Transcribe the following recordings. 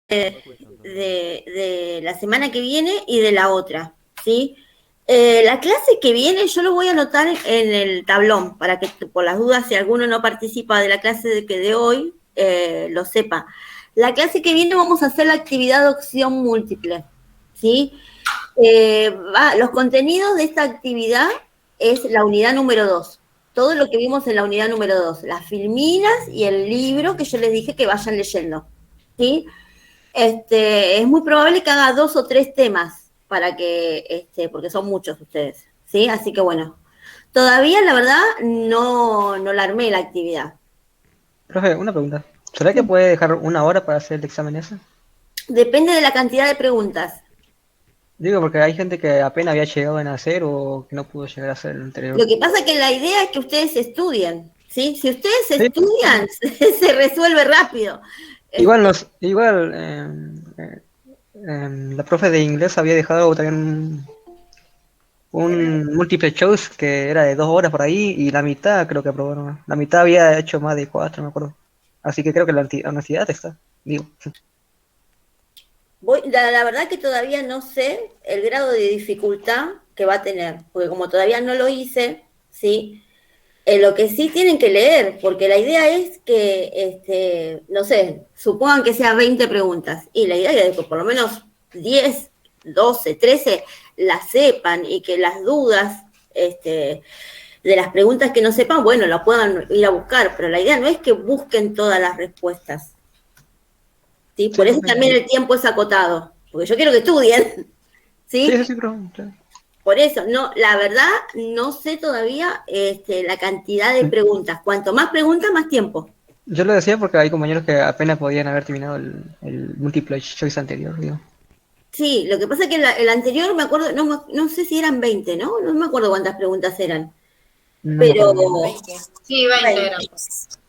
de la semana que viene y de la otra, ¿sí? La clase que viene yo lo voy a anotar en el tablón para que por las dudas si alguno no participa de la clase de hoy lo sepa. La clase que viene vamos a hacer la actividad de opción múltiple, ¿sí? Los contenidos de esta actividad es la unidad número 2. Todo lo que vimos en la unidad número 2, las filminas y el libro que yo les dije que vayan leyendo, ¿sí? Es muy probable que haga 2 o 3 temas para que, porque son muchos ustedes, ¿sí? Así que bueno, todavía la verdad no la armé la actividad. Profe, una pregunta. ¿Será que Sí. puede dejar una hora para hacer el examen ese? Depende de la cantidad de preguntas. Digo, porque hay gente que apenas había llegado a nacer o que no pudo llegar a hacer el anterior. Lo que pasa es que la idea es que ustedes estudien, ¿sí? Si ustedes Sí, estudian, se resuelve rápido. igual Este, la profe de inglés había dejado también un múltiple choice que era de 2 horas por ahí y la mitad creo que aprobaron. La mitad había hecho más de 4, me acuerdo. Así que creo que la honestidad está. Digo, la verdad que todavía no sé el grado de dificultad que va a tener, porque como todavía no lo hice, ¿sí? Lo que sí tienen que leer, porque la idea es que, no sé, supongan que sea 20 preguntas, y la idea es que por lo menos 10, 12, 13 las sepan y que las dudas de las preguntas que no sepan, bueno, las puedan ir a buscar, pero la idea no es que busquen todas las respuestas, ¿sí? sí, Por eso profe. también el tiempo es acotado, porque yo quiero que estudien, Sí, ¿sí? sí, sí, profe. Sí. Por eso, no, la verdad, no sé todavía la cantidad de preguntas. Cuanto más preguntas, más tiempo. Yo lo decía porque hay compañeros que apenas podían haber terminado el multiple choice anterior, digo. Sí, lo que pasa es que el anterior, me acuerdo, no sé si eran 20, ¿no? No me acuerdo cuántas preguntas eran. No me Pero acuerdo bien. 20. Sí, 20 20. eran.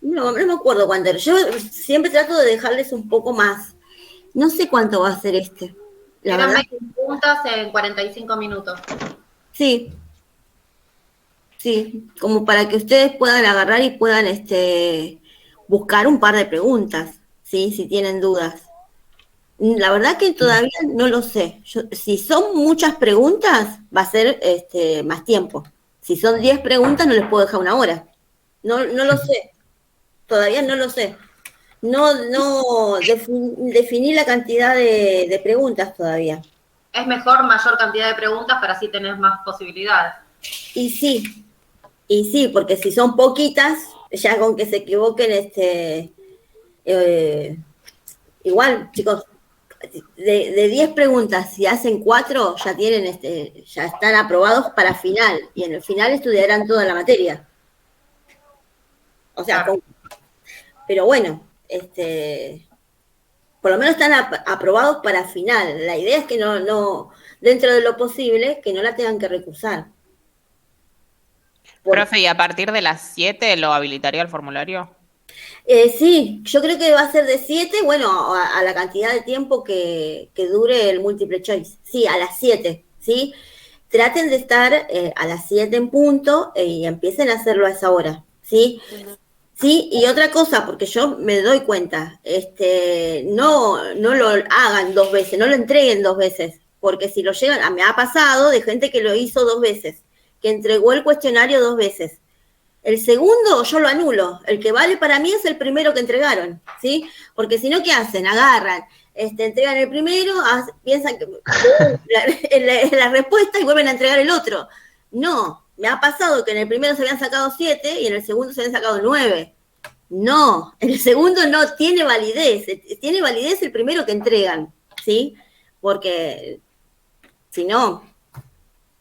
No me acuerdo cuánto era. Yo siempre trato de dejarles un poco más. No sé cuánto va a ser este. La Eran verdad, 20 preguntas en 45 minutos. sí, sí. Como para que ustedes puedan agarrar y puedan buscar un par de preguntas, ¿sí? Si tienen dudas. La verdad que Sí. todavía no lo sé. Si son muchas preguntas, va a ser más tiempo. Si son 10 preguntas, no les puedo dejar una hora. No lo sé. Todavía no lo sé. No definí la cantidad de preguntas todavía. Es mejor mayor cantidad de preguntas para así tener más posibilidades. Y sí, y sí, porque si son poquitas, ya con que se equivoquen, eh, igual, chicos, de 10 preguntas, si hacen 4 ya tienen ya están aprobados para final, y en el final estudiarán toda la materia. O sea, Claro. pero bueno, por lo menos están aprobados para final. La idea es que dentro de lo posible, que no la tengan que recursar. Por, Profe, ¿y a partir de las 7 lo habilitaría el formulario? sí, yo creo que va a ser de 7, bueno, a la cantidad de tiempo que dure el multiple choice. Sí, a las 7, ¿sí? Traten de estar a las 7 en punto y empiecen a hacerlo a esa hora, ¿sí? Sí, y otra cosa, porque yo me doy cuenta, no lo hagan 2 veces, no lo entreguen 2 veces, porque si lo llegan, me ha pasado de gente que lo hizo 2 veces, que entregó el cuestionario 2 veces. El segundo yo lo anulo, el que vale para mí es el primero que entregaron, ¿sí? Porque si no, ¿qué hacen? Agarran, entregan el primero, piensan que la respuesta y vuelven a entregar el otro. No, me ha pasado que en el primero se habían sacado 7 y en el segundo se habían sacado 9. No, el segundo no tiene validez el primero que entregan, ¿sí? Porque si no,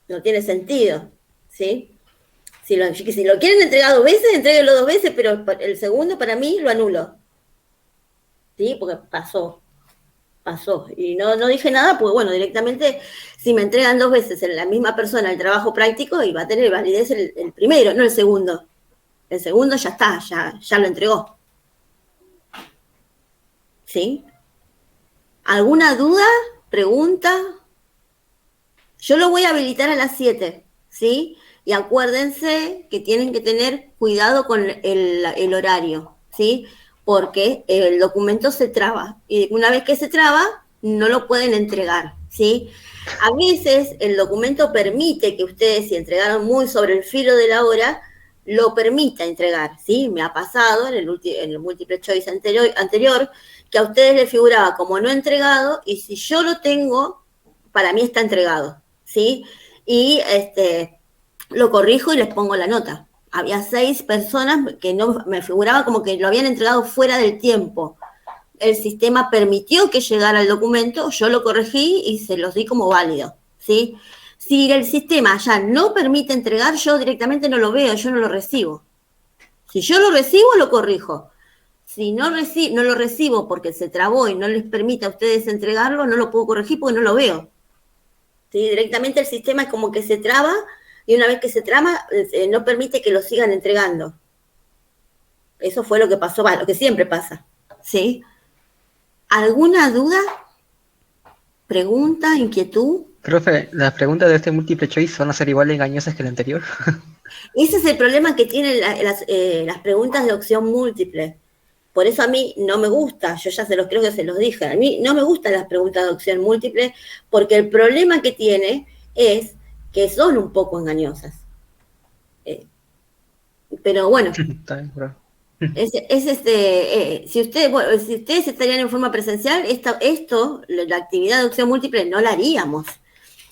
no tiene sentido, ¿sí? Si lo quieren entregar 2 veces, entréguenlo 2 veces, pero el segundo para mí lo anulo, ¿sí? Porque pasó. Y no dije nada, pues bueno, directamente, si me entregan 2 veces en la misma persona el trabajo práctico, y va a tener validez el primero, no el segundo. El segundo ya está, ya lo entregó, ¿sí? ¿Alguna duda? ¿Pregunta? Yo lo voy a habilitar a las 7, ¿sí? Y acuérdense que tienen que tener cuidado con el horario, ¿sí? porque el documento se traba. Y una vez que se traba, no lo pueden entregar, ¿sí? A veces el documento permite que ustedes, si entregaron muy sobre el filo de la hora, lo permita entregar, ¿sí? Me ha pasado en el múltiple choice anterior que a ustedes les figuraba como no entregado, y si yo lo tengo, para mí está entregado, ¿sí? Y lo corrijo y les pongo la nota. Había 6 personas que no me figuraba como que lo habían entregado fuera del tiempo. El sistema permitió que llegara el documento, yo lo corregí y se los di como válido, ¿sí? Si el sistema ya no permite entregar, yo directamente no lo veo, yo no lo recibo. Si yo lo recibo, lo corrijo. Si no lo recibo porque se trabó y no les permite a ustedes entregarlo, no lo puedo corregir porque no lo veo. ¿Sí? Directamente el sistema es como que se traba, y una vez que se traba, no permite que lo sigan entregando. Eso fue lo que pasó, lo que siempre pasa, ¿sí? ¿Alguna duda? ¿Pregunta? ¿Inquietud? Profe, las preguntas de este múltiple choice van a ser igual de engañosas que el anterior. Ese es el problema que tienen las preguntas de opción múltiple. Por eso a mí no me gusta, yo ya creo que se los dije, a mí no me gustan las preguntas de opción múltiple, porque el problema que tiene es que son un poco engañosas. Pero bueno, Está bien, profe. si ustedes estarían en forma presencial, la actividad de opción múltiple no la haríamos.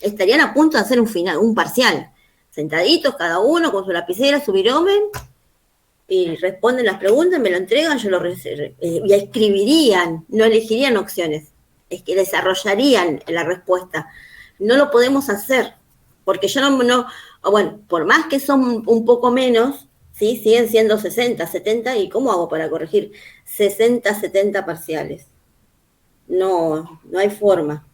Estarían a punto de hacer un parcial, sentaditos cada uno con su lapicera, su viromen, y responden las preguntas, me lo entregan, y escribirían, no elegirían opciones, es que desarrollarían la respuesta. No lo podemos hacer, porque bueno, por más que son un poco menos, ¿sí? Siguen siendo 60, 70, ¿y cómo hago para corregir 60, 70 parciales? No hay forma.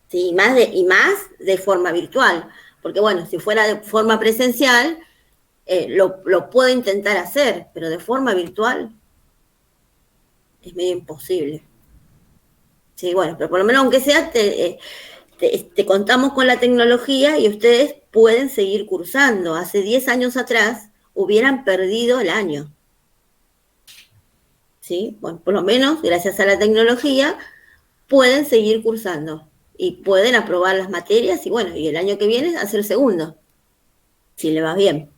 Sí, y más de forma virtual, porque bueno, si fuera de forma presencial, lo puedo intentar hacer, pero de forma virtual es medio imposible. Sí, bueno, pero por lo menos aunque sea, te contamos con la tecnología y ustedes pueden seguir cursando. Hace 10 años atrás hubieran perdido el año. ¿Sí? Bueno, por lo menos, gracias a la tecnología, pueden seguir cursando y pueden aprobar las materias y bueno, y el año que viene hacer segundo, si le va bien.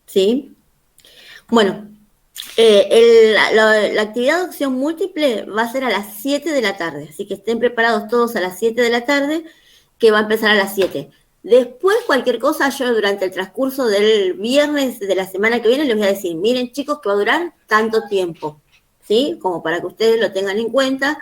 ¿Sí? Bueno, la actividad de opción múltiple va a ser a las 7 de la tarde, así que estén preparados todos a las 7 de la tarde, que va a empezar a las 7. Después, cualquier cosa, yo durante el transcurso del viernes de la semana que viene les voy a decir, miren chicos, que va a durar tanto tiempo, ¿sí? Como para que ustedes lo tengan en cuenta,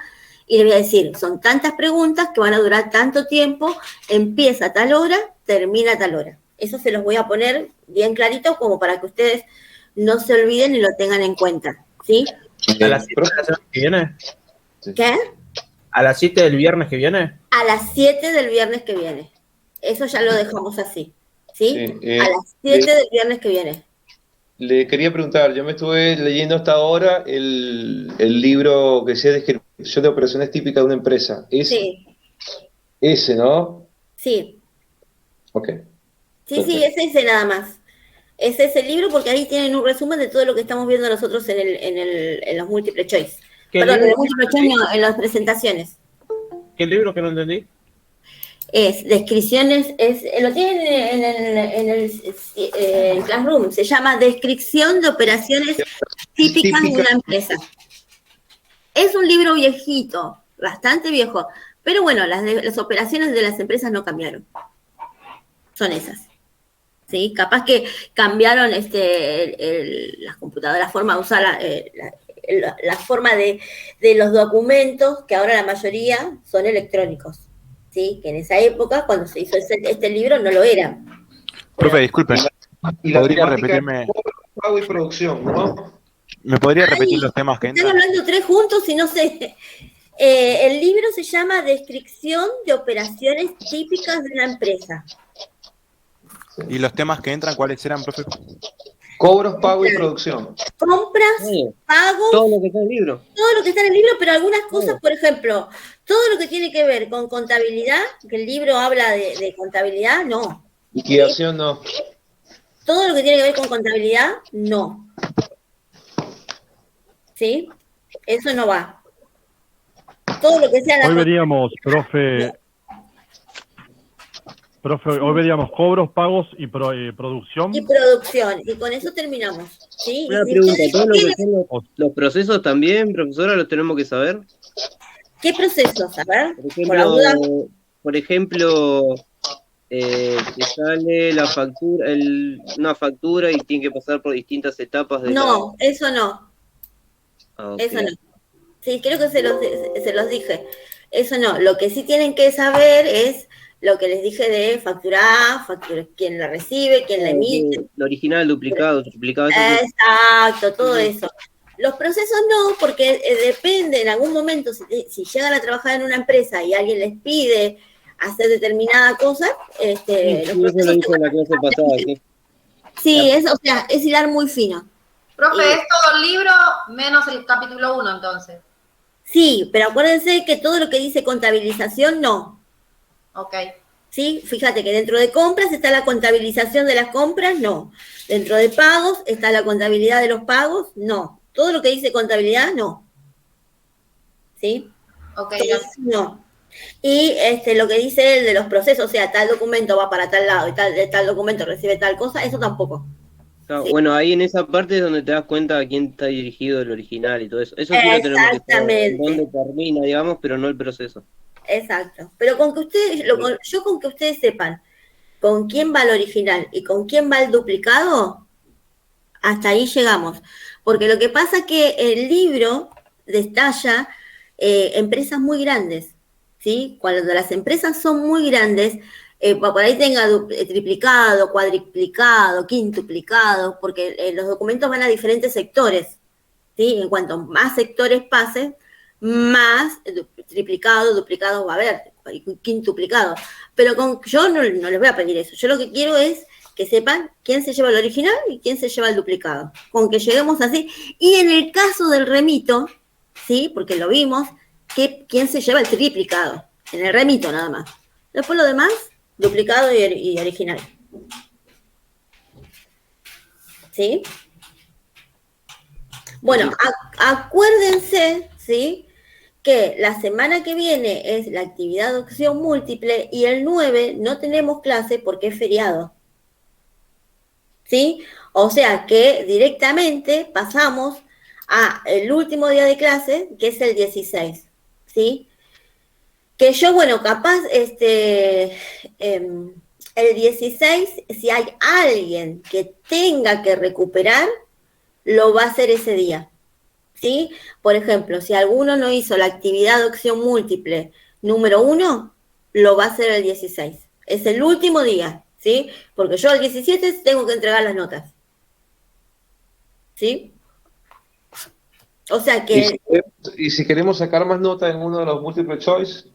y les voy a decir, son tantas preguntas que van a durar tanto tiempo, empieza a tal hora, termina a tal hora. Eso se los voy a poner bien clarito como para que ustedes no se olviden y lo tengan en cuenta, ¿sí? ¿A las 7 de la semana que viene? ¿Qué? ¿A las 7 del viernes que viene? A las 7 del viernes que viene. Eso ya lo dejamos así, ¿sí? A las 7 del viernes que viene. Le quería preguntar, yo me estuve leyendo hasta ahora el libro que sea descripción de operaciones típicas de una empresa. Sí. Ese, ¿no? Sí. Ok. Sí, es ese nada más. Es ese libro porque ahí tienen un resumen de todo lo que estamos viendo nosotros en los múltiple choice. Perdón, en los múltiple choice no, en las presentaciones. ¿Qué libro que no entendí? Es descripciones, lo tienen en el Classroom, se llama Descripción de operaciones típicas de una empresa. Es un libro viejito, bastante viejo, pero bueno, las operaciones de las empresas no cambiaron. Son esas. ¿Sí? Capaz que cambiaron las computadoras, la forma de usar la forma de los documentos, que ahora la mayoría son electrónicos. ¿Sí? Que en esa época, cuando se hizo este libro, no lo era. Profe, disculpen. ¿Podría repetirme? Pago y producción, ¿no? ¿Me podría repetir los temas que Están entran? hablando 3 juntos y no sé. El libro se llama Descripción de operaciones típicas de una empresa. ¿Y los temas que entran cuáles eran, profe? Cobros, pago y producción. Compras, pagos, Todo lo que está en el libro. todo lo que está en el libro, pero algunas cosas, por ejemplo, todo lo que tiene que ver con contabilidad, que el libro habla de contabilidad, no. Liquidación, no. Todo lo que tiene que ver con contabilidad, no. ¿Sí? Eso no va. Todo lo que sea la Hoy veríamos, profe, hoy veríamos cobros, pagos y producción. y producción. Y con eso terminamos. ¿Sí? Una Y si pregunta, ustedes ¿todos lo que quieren- son los procesos también, profesora, los tenemos que saber? ¿Qué procesos? A ver, Por por la duda. ejemplo, te sale la factura, una factura y tiene que pasar por distintas etapas de No, eso no. Ah, ok. Eso no. Sí, creo que se los dije. Eso no. Lo que sí tienen que saber es lo que les dije de facturar, quién la recibe, quién la emite. Lo original, duplicado, triplicado. Eso sí. Exacto, todo eso. Los procesos no, porque depende, en algún momento, si llegan a trabajar en una empresa y alguien les pide hacer determinada cosa, Sí, los eso lo procesos dijo en la clase pasada. ¿Sí? sí, o sea, es hilar muy fino. Profe, es todo el libro menos el capítulo 1, entonces. Sí, pero acuérdense que todo lo que dice contabilización, no. Ok. ¿Sí? Fíjate que dentro de compras está la contabilización de las compras, no. Dentro de pagos está la contabilidad de los pagos, no. Todo lo que dice contabilidad, no. ¿Sí? Ok, Entonces, no. Y lo que dice el de los procesos, o sea, tal documento va para tal lado y tal documento recibe tal cosa, eso tampoco. Claro, Sí. bueno, ahí en esa parte es donde te das cuenta a quién está dirigido el original y todo eso. Eso sí lo tenemos que saber, Exactamente. dónde termina, digamos, pero no el proceso. Exacto. Pero con que ustedes, con que ustedes sepan con quién va el original y con quién va el duplicado, hasta ahí llegamos. Porque lo que pasa es que el libro detalla empresas muy grandes, ¿sí? Cuando las empresas son muy grandes, por ahí tenga triplicado, cuadriplicado, quintuplicado, porque los documentos van a diferentes sectores, ¿sí? En cuanto más sectores pasen, más triplicado, duplicado va a haber, quintuplicado. Pero yo no les voy a pedir eso. Yo lo que quiero es que sepan quién se lleva el original y quién se lleva el duplicado. Con que lleguemos así. Y en el caso del remito, ¿sí? Porque lo vimos, quién se lleva el triplicado. En el remito nada más. Después lo demás, duplicado y original. ¿Sí? Bueno, acuérdense, ¿sí? Que la semana que viene es la actividad de opción múltiple y el 9 no tenemos clase porque es feriado. ¿Sí? O sea que directamente pasamos al último día de clase, que es el 16. ¿Sí? Que yo, bueno, capaz, el 16, si hay alguien que tenga que recuperar, lo va a hacer ese día. ¿Sí? Por ejemplo, si alguno no hizo la actividad de opción múltiple número 1, lo va a hacer el 16. Es el último día, ¿sí? Porque yo el 17 tengo que entregar las notas. ¿Sí? O sea que... ¿Y si queremos sacar más notas en uno de los multiple choice?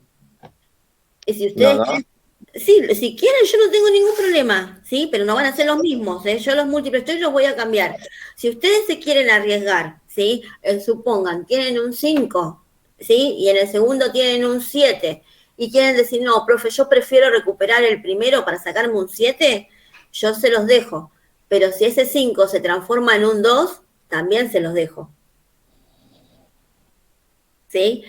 Si ustedes Nada. quieren, sí, si quieren, yo no tengo ningún problema, ¿sí? Pero no van a ser los mismos, ¿eh? Yo los múltiples choice los voy a cambiar. Si ustedes se quieren arriesgar, ¿sí? Supongan, tienen un 5, ¿sí? Y en el segundo tienen un 7, y quieren decir, no, profe, yo prefiero recuperar el primero para sacarme un 7, yo se los dejo. Pero si ese 5 se transforma en un 2, también se los dejo. ¿Sí?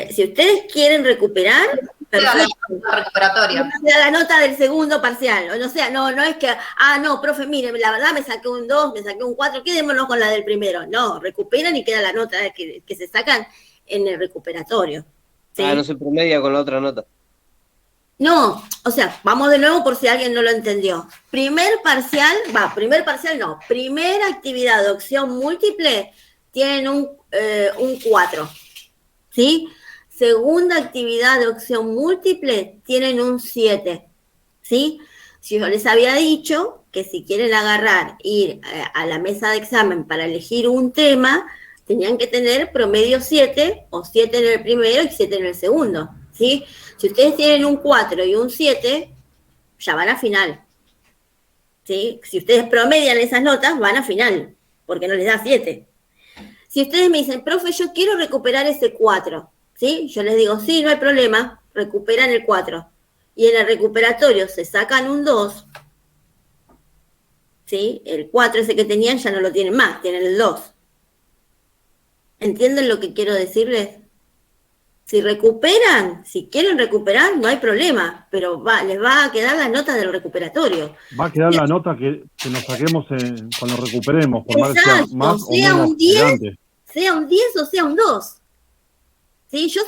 Si ustedes quieren recuperar, perfecto. La recuperatoria. La nota del segundo parcial, o no sea, no es que, no, profe, mire, la verdad me saqué un 2, me saqué un 4, quedémonos con la del primero. No, recuperan y queda la nota que se sacan en el recuperatorio. ¿Sí? No se promedia con la otra nota. No, o sea, vamos de nuevo por si alguien no lo entendió. Primera actividad de opción múltiple tienen un 4, ¿sí? Segunda actividad de opción múltiple tienen un 7, ¿sí? Si yo les había dicho que si quieren ir a la mesa de examen para elegir un tema, tenían que tener promedio 7, o 7 en el primero y 7 en el segundo, ¿sí? Si ustedes tienen un 4 y un 7, ya van a final, ¿sí? Si ustedes promedian esas notas, van a final, porque no les da 7. Si ustedes me dicen, profe, yo quiero recuperar ese 4, ¿sí? Yo les digo, sí, no hay problema, recuperan el 4. Y en el recuperatorio se sacan un 2, ¿sí? El 4 ese que tenían ya no lo tienen más, tienen el 2. ¿Entienden lo que quiero decirles? Si recuperan, si quieren recuperar, no hay problema, pero les va a quedar la nota del recuperatorio. Va a quedar la nota que nos saquemos cuando recuperemos, por más que sea Exacto, más o sea menos un 10, adelante. sea un 10 o sea un 2. ¿Sí? Yo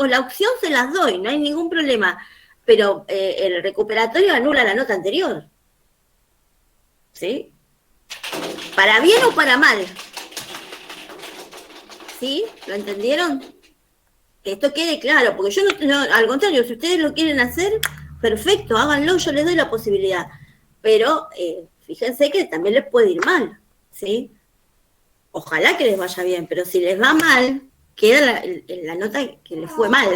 la opción se las doy, no hay ningún problema, pero el recuperatorio anula la nota anterior. ¿Sí? Para bien o para mal. ¿Sí? ¿Lo entendieron? Que esto quede claro, porque yo no, al contrario, si ustedes lo quieren hacer, perfecto, háganlo, yo les doy la posibilidad. Pero fíjense que también les puede ir mal, ¿sí? Ojalá que les vaya bien, pero si les va mal, queda la nota que les fue mal,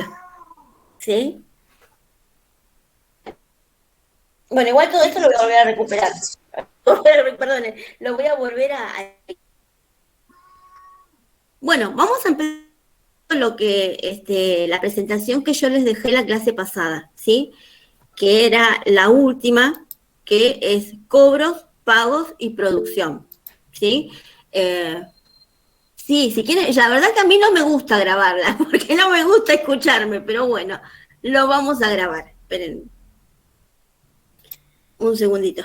¿sí? Bueno, igual todo esto lo voy a volver a recuperar. Perdone, lo voy a volver a... Bueno, vamos a empezar con lo que la presentación que yo les dejé la clase pasada, ¿sí? Que era la última, que es cobros, pagos y producción, ¿sí? Sí, si quieren, la verdad que a mí no me gusta grabarla, porque no me gusta escucharme, pero bueno, lo vamos a grabar. Esperen un segundito.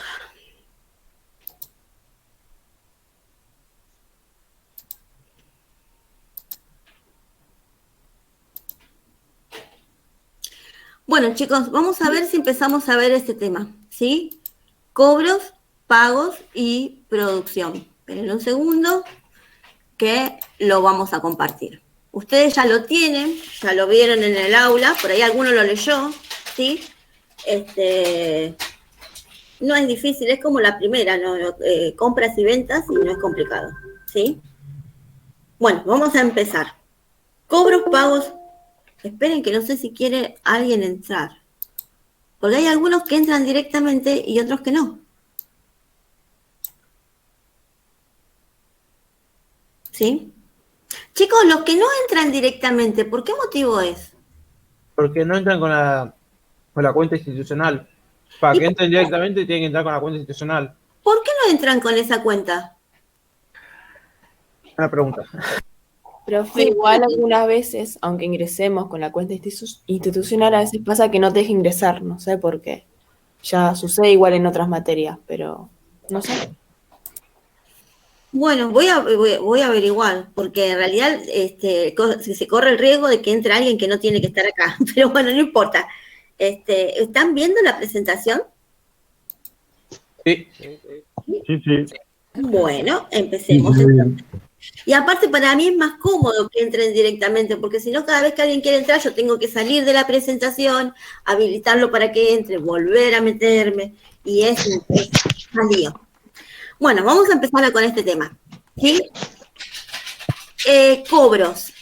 Bueno, chicos, vamos a ver si empezamos a ver este tema, ¿sí? Cobros, pagos y producción. Esperen un segundo que lo vamos a compartir. Ustedes ya lo tienen, ya lo vieron en el aula, por ahí alguno lo leyó, ¿sí? No es difícil, es como la primera, ¿no? Compras y ventas y no es complicado, ¿sí? Bueno, vamos a empezar. Cobros, pagos. Esperen que no sé si quiere alguien entrar. Porque hay algunos que entran directamente y otros que no. ¿Sí? Chicos, los que no entran directamente, ¿por qué motivo es? Porque no entran con la cuenta institucional. Para que entren directamente tienen que entrar con la cuenta institucional. ¿Por qué no entran con esa cuenta? Una pregunta. Profe, igual algunas veces, aunque ingresemos con la cuenta institucional, a veces pasa que no te deja ingresar, no sé por qué. Ya sucede igual en otras materias, pero no sé. Bueno, voy a averiguar, porque en realidad se corre el riesgo de que entre alguien que no tiene que estar acá, pero bueno, no importa. ¿Están viendo la presentación? Sí. Sí. Bueno, empecemos entonces. Y aparte para mí es más cómodo que entren directamente, porque si no cada vez que alguien quiere entrar yo tengo que salir de la presentación, habilitarlo para que entre, volver a meterme, y es un lío. Bueno, vamos a empezar con este tema, ¿sí? Cobros.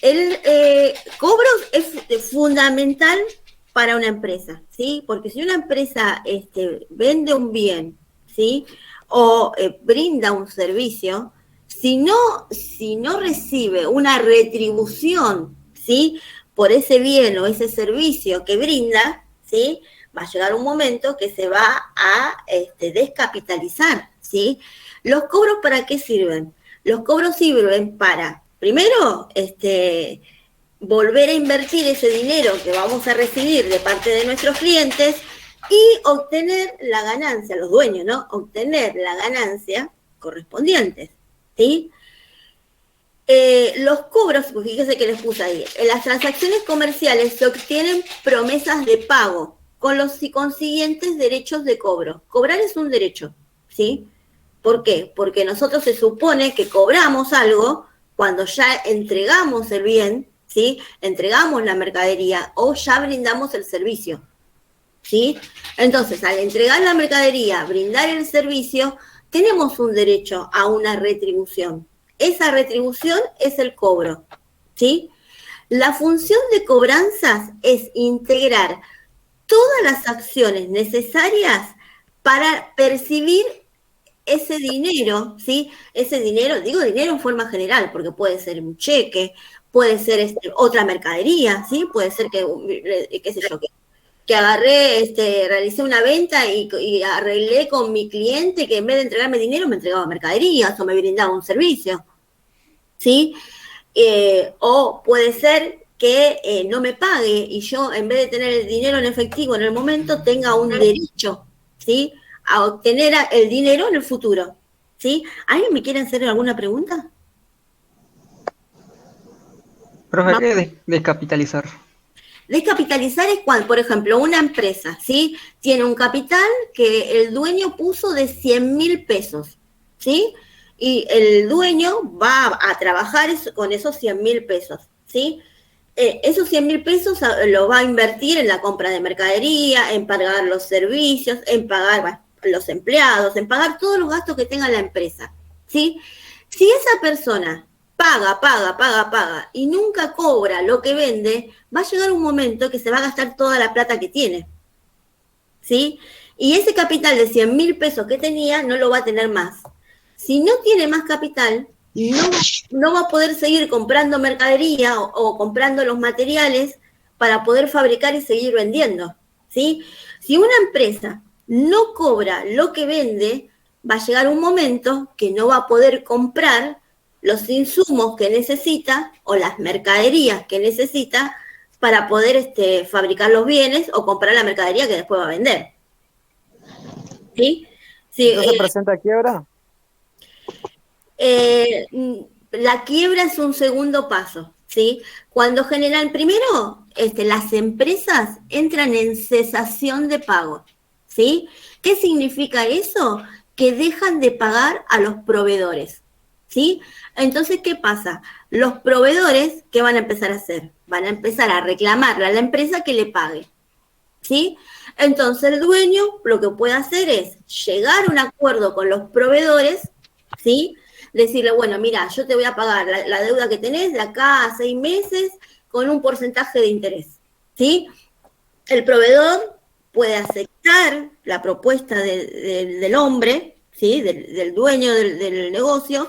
Cobros es fundamental para una empresa, ¿sí? Porque si una empresa vende un bien, ¿sí? O brinda un servicio, si no recibe una retribución, ¿sí? Por ese bien o ese servicio que brinda, ¿sí? Va a llegar un momento que se va a descapitalizar, ¿sí? ¿Los cobros para qué sirven? Los cobros sirven para, primero, volver a invertir ese dinero que vamos a recibir de parte de nuestros clientes y obtener la ganancia, los dueños, ¿no? Obtener la ganancia correspondiente, ¿sí? Los cobros, pues fíjese que les puse ahí, en las transacciones comerciales se obtienen promesas de pago con los consiguientes derechos de cobro. Cobrar es un derecho, ¿sí? ¿Por qué? Porque nosotros se supone que cobramos algo cuando ya entregamos el bien, ¿sí? Entregamos la mercadería o ya brindamos el servicio, ¿sí? Entonces, al entregar la mercadería, brindar el servicio, tenemos un derecho a una retribución. Esa retribución es el cobro, ¿sí? La función de cobranzas es integrar todas las acciones necesarias para percibir ese dinero, ¿sí? Ese dinero, digo dinero en forma general, porque puede ser un cheque, puede ser otra mercadería, ¿sí? Puede ser que qué sé yo, que agarré, realicé una venta y arreglé con mi cliente que en vez de entregarme dinero me entregaba mercaderías o me brindaba un servicio, ¿sí? O puede ser que no me pague y yo, en vez de tener el dinero en efectivo en el momento, tenga un derecho, ¿sí? A obtener el dinero en el futuro, ¿sí? ¿Alguien me quiere hacer alguna pregunta? Profe, ¿qué es descapitalizar? Descapitalizar es cuando, por ejemplo, una empresa, ¿sí? Tiene un capital que el dueño puso de 100.000 pesos, ¿sí? Y el dueño va a trabajar con esos 100.000 pesos, ¿sí? Esos 100.000 pesos lo va a invertir en la compra de mercadería, en pagar los servicios, en pagar los empleados, en pagar todos los gastos que tenga la empresa, ¿sí? Si esa persona paga y nunca cobra lo que vende, va a llegar un momento que se va a gastar toda la plata que tiene, ¿sí? Y ese capital de 100.000 pesos que tenía no lo va a tener más. Si no tiene más capital, no va a poder seguir comprando mercadería o comprando los materiales para poder fabricar y seguir vendiendo, ¿sí? Si una empresa no cobra lo que vende, va a llegar un momento que no va a poder comprar los insumos que necesita o las mercaderías que necesita para poder fabricar los bienes o comprar la mercadería que después va a vender. ¿Sí? Sí, ¿No se presenta quiebra? La quiebra es un segundo paso, ¿sí? Cuando generan, primero, las empresas entran en cesación de pago, ¿sí? ¿Qué significa eso? Que dejan de pagar a los proveedores, ¿sí? Entonces, ¿qué pasa? Los proveedores, ¿qué van a empezar a hacer? Van a empezar a reclamarle a la empresa que le pague, ¿sí? Entonces, el dueño lo que puede hacer es llegar a un acuerdo con los proveedores, ¿sí? Decirle, bueno, mira, yo te voy a pagar la deuda que tenés de acá a 6 meses con un porcentaje de interés, ¿sí? El proveedor puede aceptar la propuesta del hombre, ¿sí? Del dueño del negocio,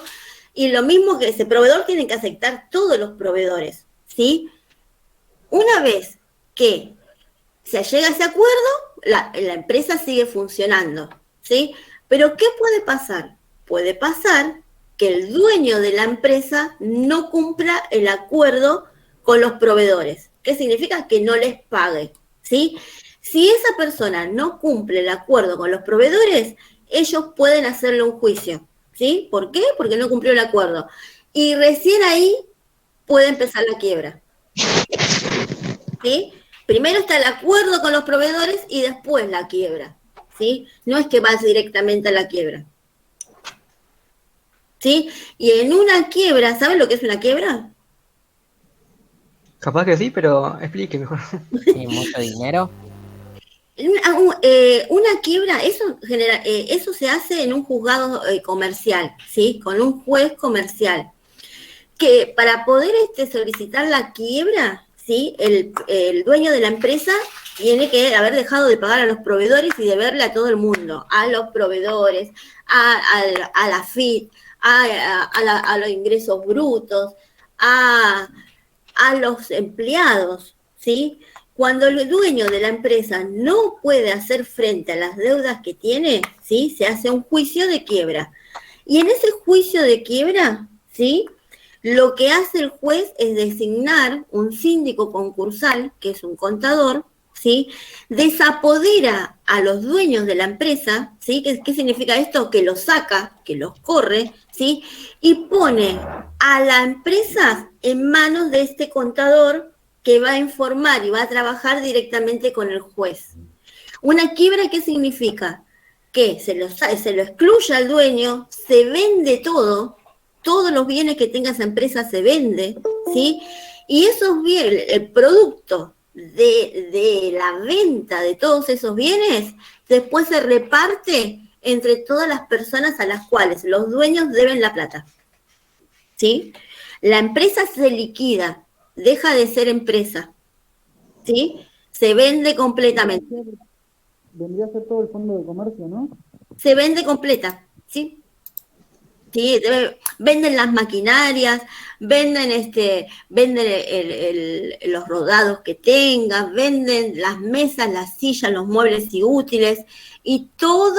y lo mismo que ese proveedor tiene que aceptar todos los proveedores, ¿sí? Una vez que se llega a ese acuerdo, la empresa sigue funcionando, ¿sí? Pero ¿qué puede pasar? Puede pasar que el dueño de la empresa no cumpla el acuerdo con los proveedores. ¿Qué significa? Que no les pague, ¿sí? Si esa persona no cumple el acuerdo con los proveedores, ellos pueden hacerle un juicio, ¿sí? ¿Por qué? Porque no cumplió el acuerdo. Y recién ahí puede empezar la quiebra, ¿sí? Primero está el acuerdo con los proveedores y después la quiebra, ¿sí? No es que vas directamente a la quiebra, ¿sí? Y en una quiebra, ¿saben lo que es una quiebra? Capaz que sí, pero explique mejor. ¿Y mucho dinero? Una quiebra, eso se hace en un juzgado comercial, ¿sí? Con un juez comercial. Que para poder solicitar la quiebra, ¿sí? El dueño de la empresa tiene que haber dejado de pagar a los proveedores y deberle a todo el mundo, a los proveedores, a la FIT, a los ingresos brutos, a los empleados, ¿sí? Cuando el dueño de la empresa no puede hacer frente a las deudas que tiene, ¿sí? Se hace un juicio de quiebra. Y en ese juicio de quiebra, ¿sí? Lo que hace el juez es designar un síndico concursal, que es un contador, ¿sí? Desapodera a los dueños de la empresa, ¿sí? ¿Qué significa esto? Que los saca, que los corre, ¿sí? Y pone a la empresa en manos de este contador que va a informar y va a trabajar directamente con el juez. Una quiebra, ¿qué significa? Que se lo excluye al dueño, se vende todo, todos los bienes que tenga esa empresa se vende, ¿sí? Y esos bienes, el producto de la venta de todos esos bienes, después se reparte entre todas las personas a las cuales los dueños deben la plata, ¿sí? La empresa se liquida, deja de ser empresa, ¿sí? Se vende completamente. Vendría a ser todo el fondo de comercio, ¿no? Se vende completa, ¿sí? Sí, venden las maquinarias, venden los rodados que tengan, venden las mesas, las sillas, los muebles y útiles, y todo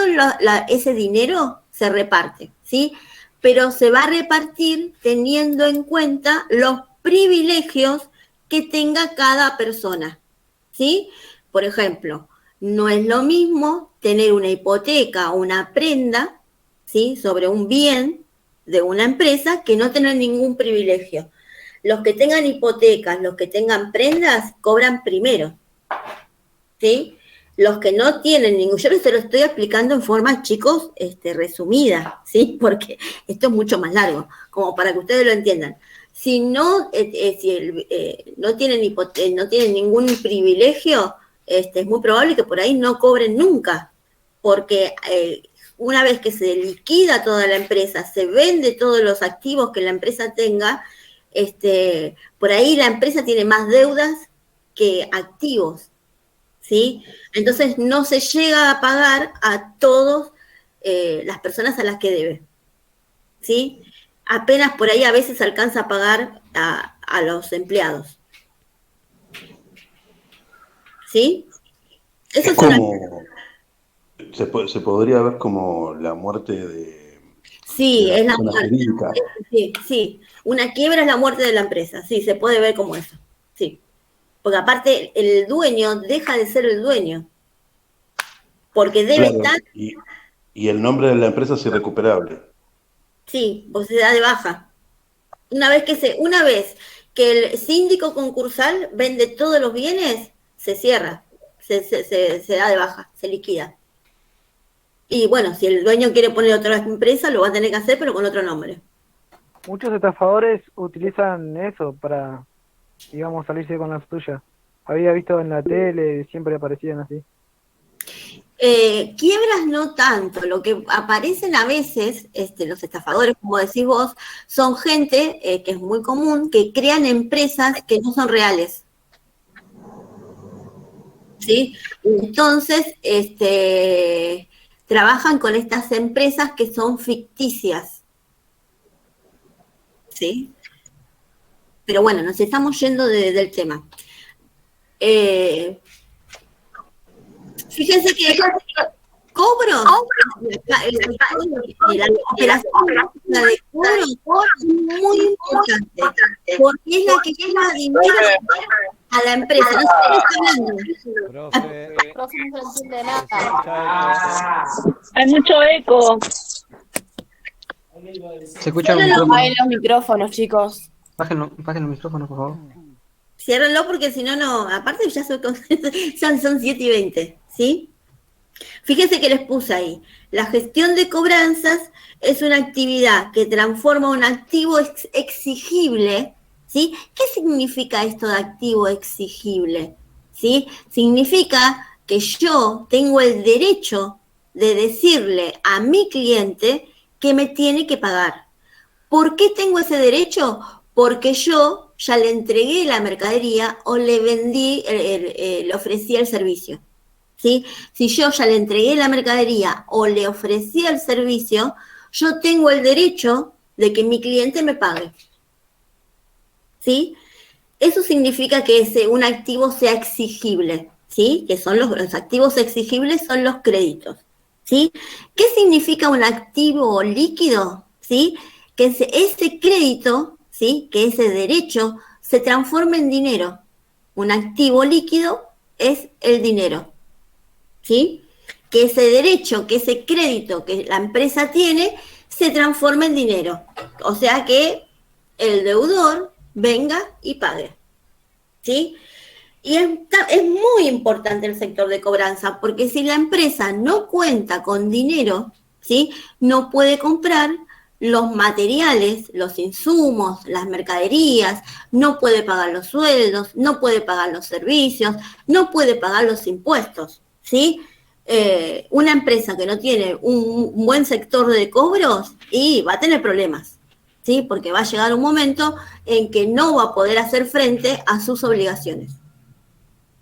ese dinero se reparte, ¿sí? Pero se va a repartir teniendo en cuenta los privilegios que tenga cada persona, ¿sí? Por ejemplo, no es lo mismo tener una hipoteca o una prenda, ¿sí?, sobre un bien de una empresa que no tener ningún privilegio. Los que tengan hipotecas, los que tengan prendas, cobran primero, ¿sí? Los que no tienen ningún... Yo se lo estoy explicando en forma, chicos, resumida, ¿sí? Porque esto es mucho más largo, como para que ustedes lo entiendan. Si no, no tienen no tienen ningún privilegio, es muy probable que por ahí no cobren nunca, porque... una vez que se liquida toda la empresa, se vende todos los activos que la empresa tenga, por ahí la empresa tiene más deudas que activos, ¿sí? Entonces no se llega a pagar a todas las personas a las que debe, ¿sí? Apenas por ahí a veces alcanza a pagar a los empleados, ¿sí? Eso es como... Se podría ver como la muerte de Sí, la es la persona muerte. jurídica. Sí. Una quiebra es la muerte de la empresa. Sí, se puede ver como eso. Sí. Porque aparte el dueño deja de ser el dueño. Porque debe Claro, estar, y el nombre de la empresa es irrecuperable. sí, pues se da de baja. Una vez que el síndico concursal vende todos los bienes, se cierra, se da de baja, se liquida. Y bueno, si el dueño quiere poner otra empresa, lo va a tener que hacer, pero con otro nombre. Muchos estafadores utilizan eso para, digamos, salirse con la suya. Había visto en la tele, siempre aparecían así. Quiebras no tanto, lo que aparecen a veces, los estafadores, como decís vos, son gente, que es muy común, que crean empresas que no son reales. ¿Sí? Entonces, trabajan con estas empresas que son ficticias. ¿Sí? Pero bueno, nos estamos yendo del tema. Fíjense que cobros, la operación de cobro es muy importante, porque es la que lleva dinero a la empresa. No sé qué está hablando. Profe, no se entiende nada. Hay mucho eco. Se escucha un micrófono. Apaguen los micrófonos, chicos. Bajen los micrófonos, por favor. Ciérrenlo porque si no, no. Aparte ya son 7:20, ¿sí? Fíjense que les puse ahí. La gestión de cobranzas es una actividad que transforma un activo exigible, ¿sí? ¿Qué significa esto de activo exigible? ¿Sí? Significa que yo tengo el derecho de decirle a mi cliente que me tiene que pagar. ¿Por qué tengo ese derecho? Porque yo ya le entregué la mercadería o le vendí, le ofrecí el servicio, ¿sí? Si yo ya le entregué la mercadería o le ofrecí el servicio, yo tengo el derecho de que mi cliente me pague, ¿sí? Eso significa que un activo sea exigible, ¿sí? Que son los activos exigibles son los créditos, ¿sí? ¿Qué significa un activo líquido? ¿Sí? Que ese crédito, ¿sí?, que ese derecho se transforma en dinero. Un activo líquido es el dinero, ¿sí? Que ese derecho, que ese crédito que la empresa tiene, se transforma en dinero. O sea que el deudor venga y pague, ¿sí? Y es muy importante el sector de cobranza, porque si la empresa no cuenta con dinero, ¿sí?, no puede comprar los materiales, los insumos, las mercaderías, no puede pagar los sueldos, no puede pagar los servicios, no puede pagar los impuestos, ¿sí? Una empresa que no tiene un buen sector de cobros y va a tener problemas, ¿sí? Porque va a llegar un momento en que no va a poder hacer frente a sus obligaciones,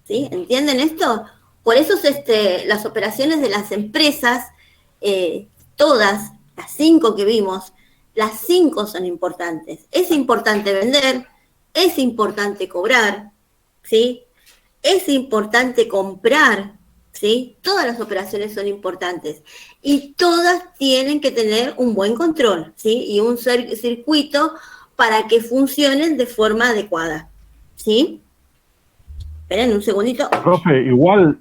¿sí? ¿Entienden esto? Por eso las operaciones de las empresas, todas, las 5 que vimos, Las 5 son importantes. Es importante vender, es importante cobrar, ¿sí? Es importante comprar, ¿sí? Todas las operaciones son importantes y todas tienen que tener un buen control, ¿sí? Y un circuito para que funcionen de forma adecuada, ¿sí? Esperen un segundito. Profe, igual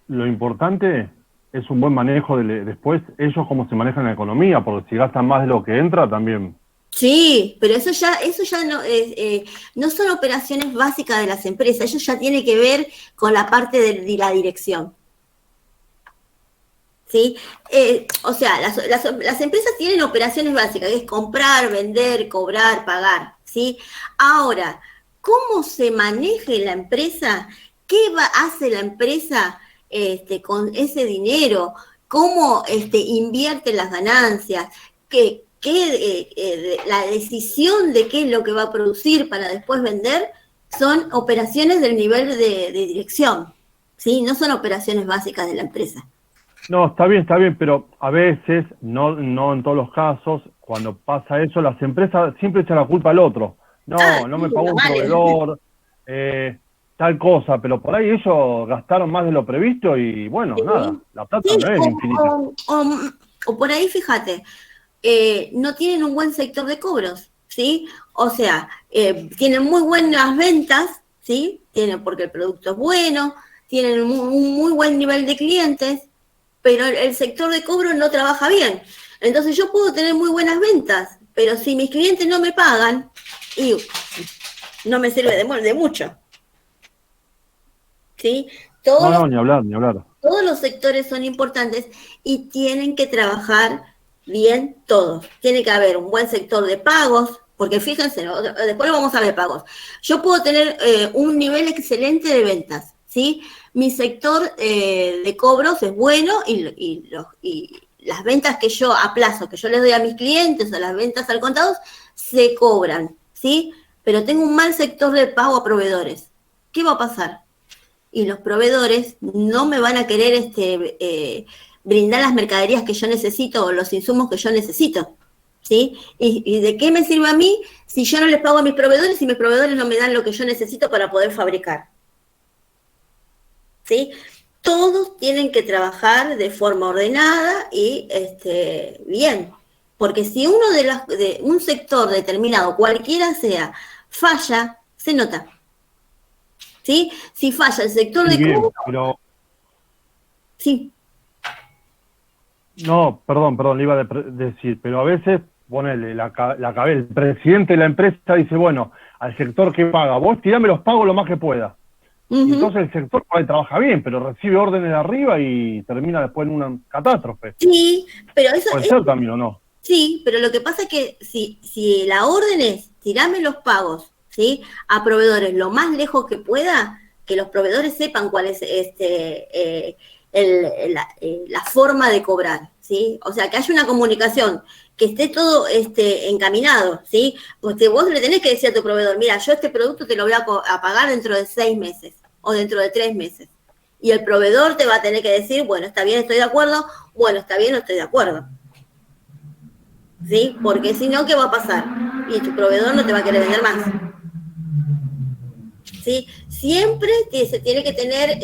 lo importante es un buen manejo después, ellos cómo se manejan la economía, porque si gastan más de lo que entra también. Sí, pero eso ya no, no son operaciones básicas de las empresas, eso ya tiene que ver con la parte de la dirección. ¿Sí? O sea, las empresas tienen operaciones básicas, que es comprar, vender, cobrar, pagar, ¿sí? Ahora, ¿cómo se maneja la empresa? ¿Qué hace la empresa con ese dinero? ¿Cómo invierte las ganancias? La decisión de qué es lo que va a producir para después vender son operaciones del nivel de dirección, ¿sí? No son operaciones básicas de la empresa. No, está bien, pero a veces, no en todos los casos, cuando pasa eso, las empresas siempre echan la culpa al otro. No me pagó un proveedor, tal cosa, pero por ahí ellos gastaron más de lo previsto y bueno, sí. Nada, la plata no es infinita. O por ahí, fíjate, no tienen un buen sector de cobros, ¿sí? O sea, tienen muy buenas ventas, ¿sí? Porque el producto es bueno, tienen un muy buen nivel de clientes, pero el sector de cobro no trabaja bien. Entonces yo puedo tener muy buenas ventas, pero si mis clientes no me pagan, y no me sirve de mucho. ¿Sí? No, ni hablar. Todos los sectores son importantes y tienen que trabajar bien todos. Tiene que haber un buen sector de pagos, porque fíjense, ¿no? Después vamos a ver pagos. Yo puedo tener un nivel excelente de ventas, ¿sí? Mi sector de cobros es bueno y las ventas que yo a plazo, que yo les doy a mis clientes, o las ventas al contado, se cobran, ¿sí? Pero tengo un mal sector de pago a proveedores. ¿Qué va a pasar? Y los proveedores no me van a querer brindar las mercaderías que yo necesito o los insumos que yo necesito, ¿sí? ¿Y de qué me sirve a mí si yo no les pago a mis proveedores y mis proveedores no me dan lo que yo necesito para poder fabricar? ¿Sí? Todos tienen que trabajar de forma ordenada y bien, porque si uno de un sector determinado, cualquiera sea, falla, se nota. ¿Sí? Si falla el sector de cobro... Pero... Sí. No, perdón, le iba a decir, pero a veces, ponele, el presidente de la empresa dice, bueno, al sector que paga, vos tirame los pagos lo más que pueda. Y entonces el sector trabaja bien, pero recibe órdenes de arriba y termina después en una catástrofe. Sí, pero eso... ¿Puede ser también o no? Sí, pero lo que pasa es que si la orden es tirame los pagos, ¿sí? A proveedores lo más lejos que pueda, que los proveedores sepan cuál es la forma de cobrar, ¿sí? O sea, que haya una comunicación, que esté todo encaminado, ¿sí? Porque vos le tenés que decir a tu proveedor, mira, yo este producto te lo voy a pagar dentro de 6 meses o dentro de 3 meses. Y el proveedor te va a tener que decir, bueno, está bien, estoy de acuerdo, bueno, está bien, no estoy de acuerdo. ¿Sí? Porque si no, ¿qué va a pasar? Y tu proveedor no te va a querer vender más. ¿Sí? Siempre se tiene que tener,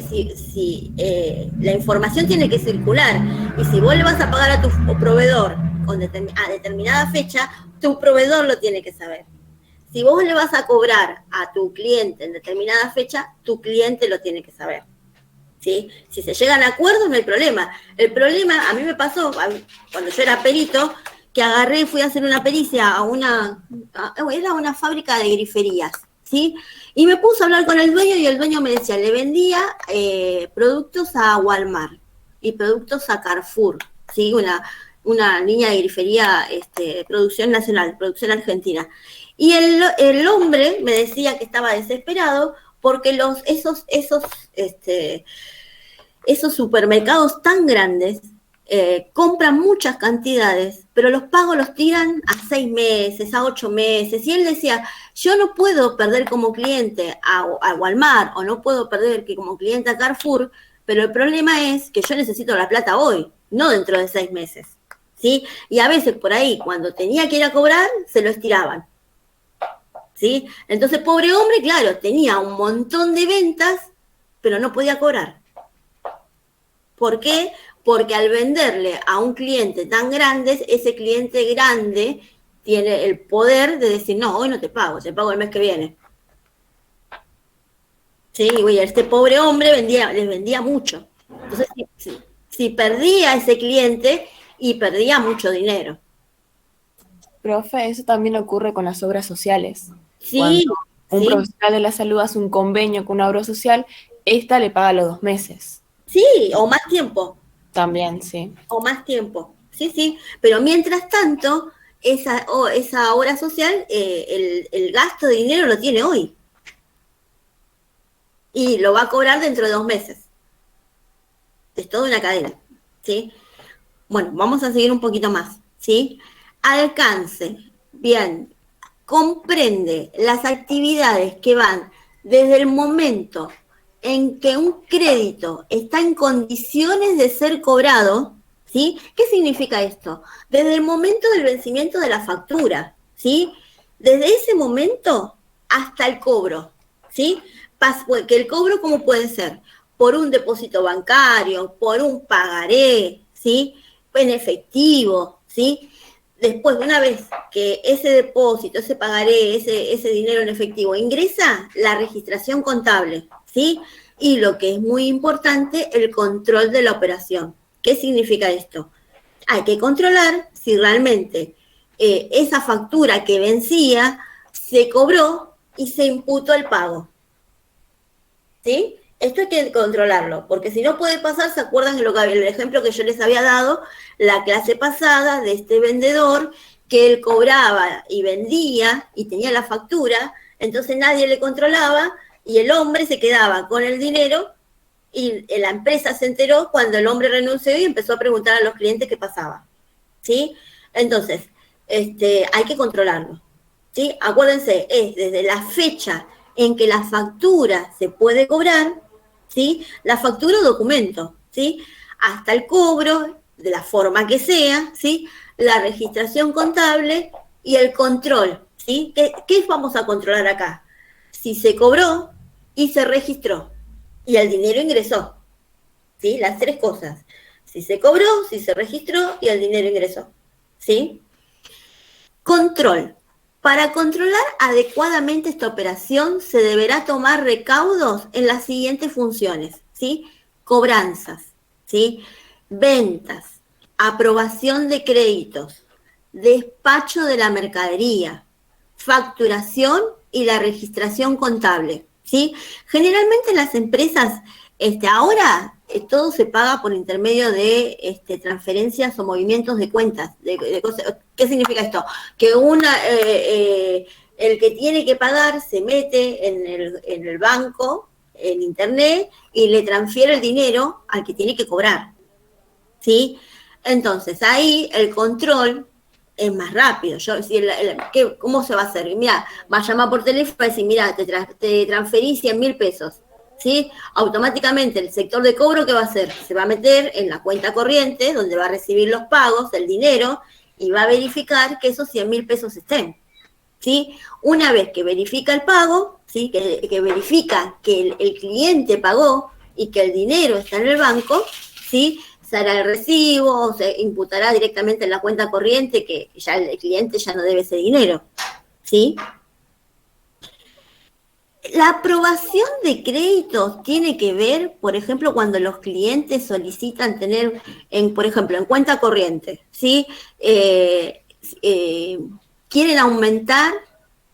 la información tiene que circular, y si vos le vas a pagar a tu proveedor a determinada fecha, tu proveedor lo tiene que saber. Si vos le vas a cobrar a tu cliente en determinada fecha, tu cliente lo tiene que saber. ¿Sí? Si se llegan a acuerdos, no hay problema. El problema, a mí me pasó, cuando yo era perito, que agarré y fui a hacer una pericia era una fábrica de griferías, ¿sí? Y me puse a hablar con el dueño y el dueño me decía, le vendía productos a Walmart y productos a Carrefour, ¿sí? Una línea de grifería, producción nacional, producción argentina. Y el hombre me decía que estaba desesperado porque esos supermercados tan grandes compran muchas cantidades, pero los pagos los tiran a 6 meses, a 8 meses, y él decía, yo no puedo perder como cliente a Walmart, o no puedo perder como cliente a Carrefour, pero el problema es que yo necesito la plata hoy, no dentro de 6 meses. ¿sí? Y a veces por ahí, cuando tenía que ir a cobrar, se lo estiraban, ¿sí? Entonces, pobre hombre, claro, tenía un montón de ventas, pero no podía cobrar. ¿Por qué? Porque al venderle a un cliente tan grande, ese cliente grande tiene el poder de decir, no, hoy no te pago el mes que viene. Sí, y este pobre hombre les vendía mucho. Entonces, si perdía ese cliente y perdía mucho dinero. Profe, eso también ocurre con las obras sociales. Sí, Cuando un sí. profesional de la salud hace un convenio con una obra social, esta le paga los 2 meses. Sí, o más tiempo. También, sí. O más tiempo. Sí, sí. Pero mientras tanto, esa obra social, el gasto de dinero lo tiene hoy. Y lo va a cobrar dentro de 2 meses. Es toda una cadena, ¿sí? Bueno, vamos a seguir un poquito más, ¿sí? Alcance, bien, comprende las actividades que van desde el momento en que un crédito está en condiciones de ser cobrado, ¿sí? ¿Qué significa esto? Desde el momento del vencimiento de la factura, ¿sí? Desde ese momento hasta el cobro, ¿sí? Que el cobro, ¿cómo puede ser? Por un depósito bancario, por un pagaré, ¿sí? En efectivo, ¿sí? Después, una vez que ese depósito, ese pagaré, ese dinero en efectivo ingresa, la registración contable, ¿sí? Y lo que es muy importante, el control de la operación. ¿Qué significa esto? Hay que controlar si realmente esa factura que vencía se cobró y se imputó el pago, ¿sí? Esto hay que controlarlo, porque si no puede pasar, ¿se acuerdan de el ejemplo que yo les había dado la clase pasada de este vendedor que él cobraba y vendía y tenía la factura, entonces nadie le controlaba y el hombre se quedaba con el dinero y la empresa se enteró cuando el hombre renunció y empezó a preguntar a los clientes qué pasaba, ¿sí? Entonces, hay que controlarlo, ¿sí? Acuérdense, es desde la fecha en que la factura se puede cobrar, ¿sí? La factura o documento, ¿sí? Hasta el cobro, de la forma que sea, ¿sí? La registración contable y el control, ¿sí? ¿Qué vamos a controlar acá? Si se cobró y se registró y el dinero ingresó, ¿sí? Las 3 cosas. Si se cobró, si se registró y el dinero ingresó, ¿sí? Control. Para controlar adecuadamente esta operación se deberá tomar recaudos en las siguientes funciones, ¿sí? Cobranzas, ¿sí? Ventas, aprobación de créditos, despacho de la mercadería, facturación y la registración contable, ¿sí? Generalmente en las empresas, ahora todo se paga por intermedio de transferencias o movimientos de cuentas. ¿Qué significa esto? Que el que tiene que pagar se mete en el banco, en internet, y le transfiere el dinero al que tiene que cobrar, ¿sí? Entonces, ahí el control es más rápido. ¿Cómo se va a hacer? Mira, va a llamar por teléfono y va a decir, mira, te transferí 100.000 pesos. ¿Sí? Automáticamente el sector de cobro, ¿qué va a hacer? Se va a meter en la cuenta corriente, donde va a recibir los pagos, el dinero, y va a verificar que esos 100.000 pesos estén, ¿sí? Una vez que verifica el pago, ¿sí? Que verifica que el cliente pagó y que el dinero está en el banco, ¿sí? Se hará el recibo, se imputará directamente en la cuenta corriente que ya el cliente ya no debe ese dinero, ¿sí? La aprobación de créditos tiene que ver, por ejemplo, cuando los clientes solicitan tener, por ejemplo, en cuenta corriente, ¿sí? Quieren aumentar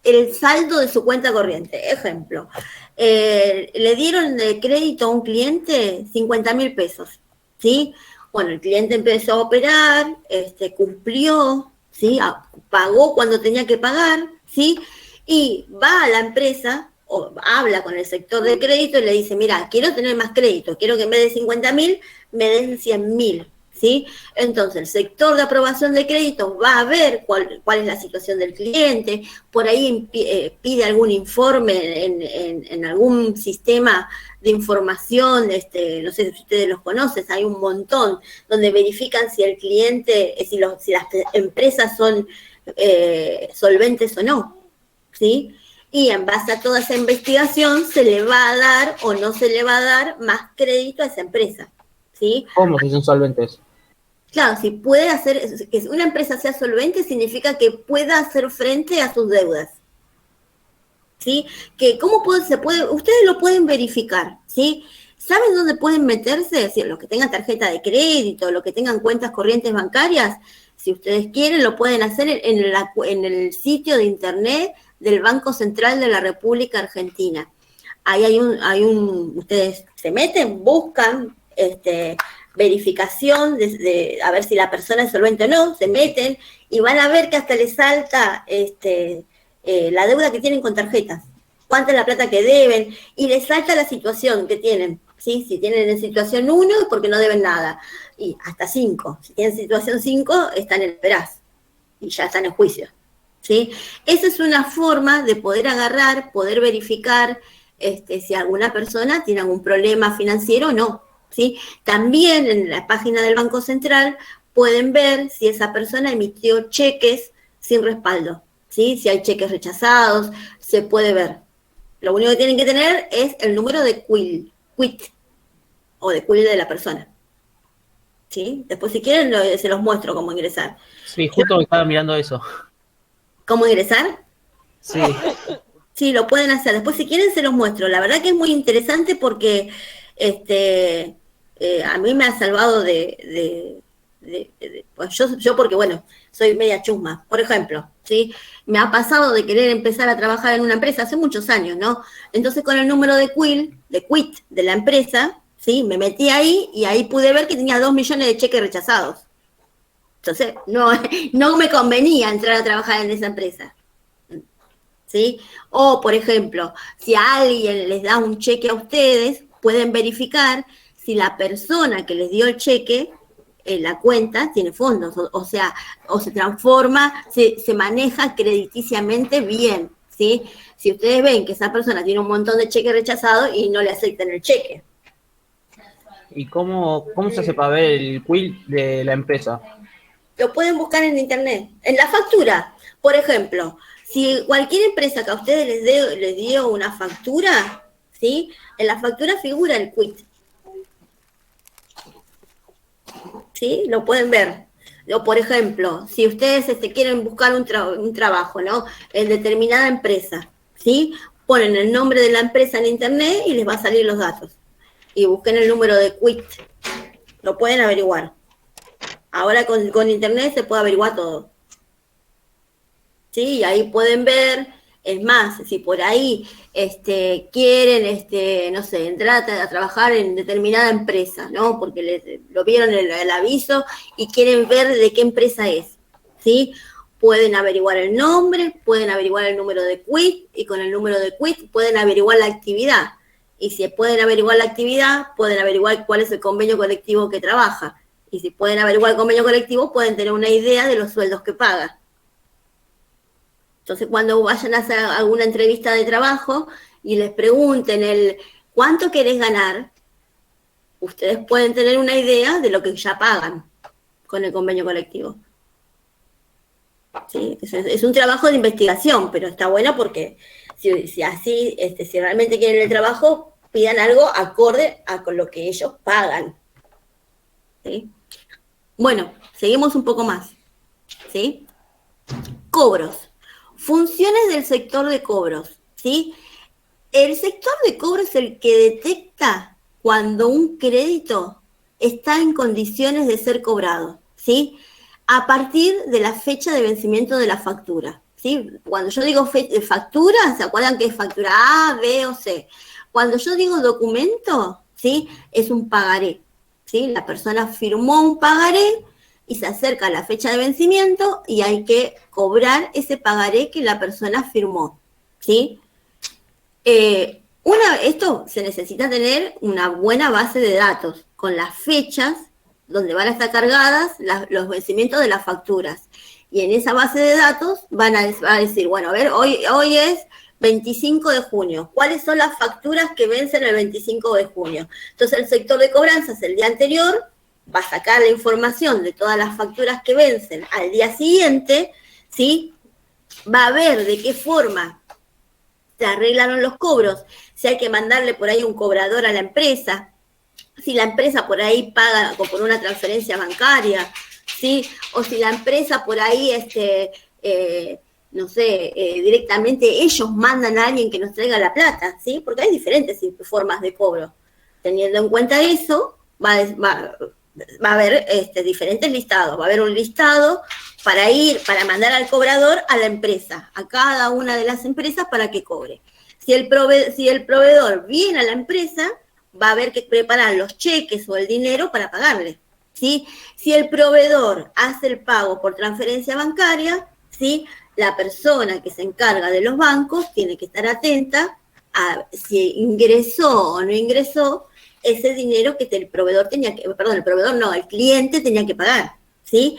el saldo de su cuenta corriente. Ejemplo, le dieron de crédito a un cliente 50.000 pesos, ¿sí? Bueno, el cliente empezó a operar, cumplió, ¿sí? Pagó cuando tenía que pagar, ¿sí? Y va a la empresa, o habla con el sector de crédito y le dice, mira, quiero tener más crédito, quiero que en vez de 50.000 me den 100.000, ¿sí? Entonces, el sector de aprobación de créditos va a ver cuál es la situación del cliente, por ahí pide algún informe en algún sistema de información, no sé si ustedes los conocen, hay un montón, donde verifican si el cliente, si las empresas son solventes o no, ¿sí? Y en base a toda esa investigación se le va a dar o no se le va a dar más crédito a esa empresa, ¿sí? ¿Cómo si son solventes? Claro, si puede hacer, que una empresa sea solvente significa que pueda hacer frente a sus deudas, ¿sí? Que ustedes lo pueden verificar, ¿sí? ¿Saben dónde pueden meterse? Es decir, los que tengan tarjeta de crédito, los que tengan cuentas corrientes bancarias, si ustedes quieren, lo pueden hacer en el sitio de internet del Banco Central de la República Argentina. Ahí ustedes se meten, buscan verificación a ver si la persona es solvente o no, se meten y van a ver que hasta les salta la deuda que tienen con tarjetas, cuánta es la plata que deben, y les salta la situación que tienen, ¿sí? Si tienen en situación 1 es porque no deben nada, y hasta 5, si tienen situación 5 están en el veraz y ya están en juicio, ¿sí? Esa es una forma de poder agarrar, poder verificar si alguna persona tiene algún problema financiero o no, ¿sí? También en la página del Banco Central pueden ver si esa persona emitió cheques sin respaldo, ¿sí? Si hay cheques rechazados, se puede ver. Lo único que tienen que tener es el número de quit o de quit de la persona, ¿sí? Después si quieren se los muestro cómo ingresar. Sí, justo estaba mirando eso. ¿Cómo ingresar? Sí. Sí, lo pueden hacer. Después si quieren se los muestro. La verdad que es muy interesante porque a mí me ha salvado pues yo porque, bueno, soy media chusma, por ejemplo, ¿sí? Me ha pasado de querer empezar a trabajar en una empresa hace muchos años, ¿no? Entonces con el número de quit de la empresa, ¿sí? Me metí ahí y ahí pude ver que tenía 2 millones de cheques rechazados. Entonces no me convenía entrar a trabajar en esa empresa, ¿sí? O, por ejemplo, si a alguien les da un cheque a ustedes, pueden verificar si la persona que les dio el cheque en la cuenta tiene fondos, o sea, o se transforma, se maneja crediticiamente bien, ¿sí? Si ustedes ven que esa persona tiene un montón de cheques rechazados y no le aceptan el cheque. ¿Y cómo se hace para ver el quit de la empresa? Lo pueden buscar en internet. En la factura, por ejemplo, si cualquier empresa que a ustedes les dio una factura, ¿sí? En la factura figura el quit. ¿Sí? Lo pueden ver. O, por ejemplo, si ustedes quieren buscar un trabajo, ¿no? En determinada empresa, ¿sí? Ponen el nombre de la empresa en internet y les va a salir los datos. Y busquen el número de quit. Lo pueden averiguar. Ahora con internet se puede averiguar todo. Sí, y ahí pueden ver, es más, si por ahí quieren, no sé, entrar a trabajar en determinada empresa, ¿no? Porque lo vieron el aviso y quieren ver de qué empresa es, ¿sí? Pueden averiguar el nombre, pueden averiguar el número de quit, y con el número de quit pueden averiguar la actividad. Y si pueden averiguar la actividad, pueden averiguar cuál es el convenio colectivo que trabaja. Y si pueden averiguar el convenio colectivo, pueden tener una idea de los sueldos que paga. Entonces, cuando vayan a hacer alguna entrevista de trabajo y les pregunten ¿cuánto querés ganar? Ustedes pueden tener una idea de lo que ya pagan con el convenio colectivo. ¿Sí? Es un trabajo de investigación, pero está bueno porque si así, si realmente quieren el trabajo, pidan algo acorde a con lo que ellos pagan. ¿Sí? Bueno, seguimos un poco más. ¿Sí? Cobros. Funciones del sector de cobros, ¿sí? El sector de cobros es el que detecta cuando un crédito está en condiciones de ser cobrado, ¿sí? A partir de la fecha de vencimiento de la factura, ¿sí? Cuando yo digo factura, ¿se acuerdan que es factura A, B o C? Cuando yo digo documento, ¿sí? Es un pagaré, ¿sí? La persona firmó un pagaré y se acerca a la fecha de vencimiento y hay que cobrar ese pagaré que la persona firmó, ¿sí? Esto se necesita tener una buena base de datos con las fechas donde van a estar cargadas los vencimientos de las facturas. Y en esa base de datos va a decir, bueno, a ver, hoy es 25 de junio. ¿Cuáles son las facturas que vencen el 25 de junio? Entonces el sector de cobranzas el día anterior va a sacar la información de todas las facturas que vencen al día siguiente, ¿sí? Va a ver de qué forma se arreglaron los cobros, si hay que mandarle por ahí un cobrador a la empresa, si la empresa por ahí paga por una transferencia bancaria, ¿sí? O si la empresa por ahí, no sé, directamente ellos mandan a alguien que nos traiga la plata, ¿sí? Porque hay diferentes formas de cobro. Teniendo en cuenta eso, va a haber diferentes listados. Va a haber un listado para mandar al cobrador a la empresa, a cada una de las empresas para que cobre. Si el proveedor viene a la empresa, va a haber que preparar los cheques o el dinero para pagarle, ¿sí? Si el proveedor hace el pago por transferencia bancaria, ¿sí? La persona que se encarga de los bancos tiene que estar atenta a si ingresó o no ingresó ese dinero que el proveedor el cliente tenía que pagar, ¿sí?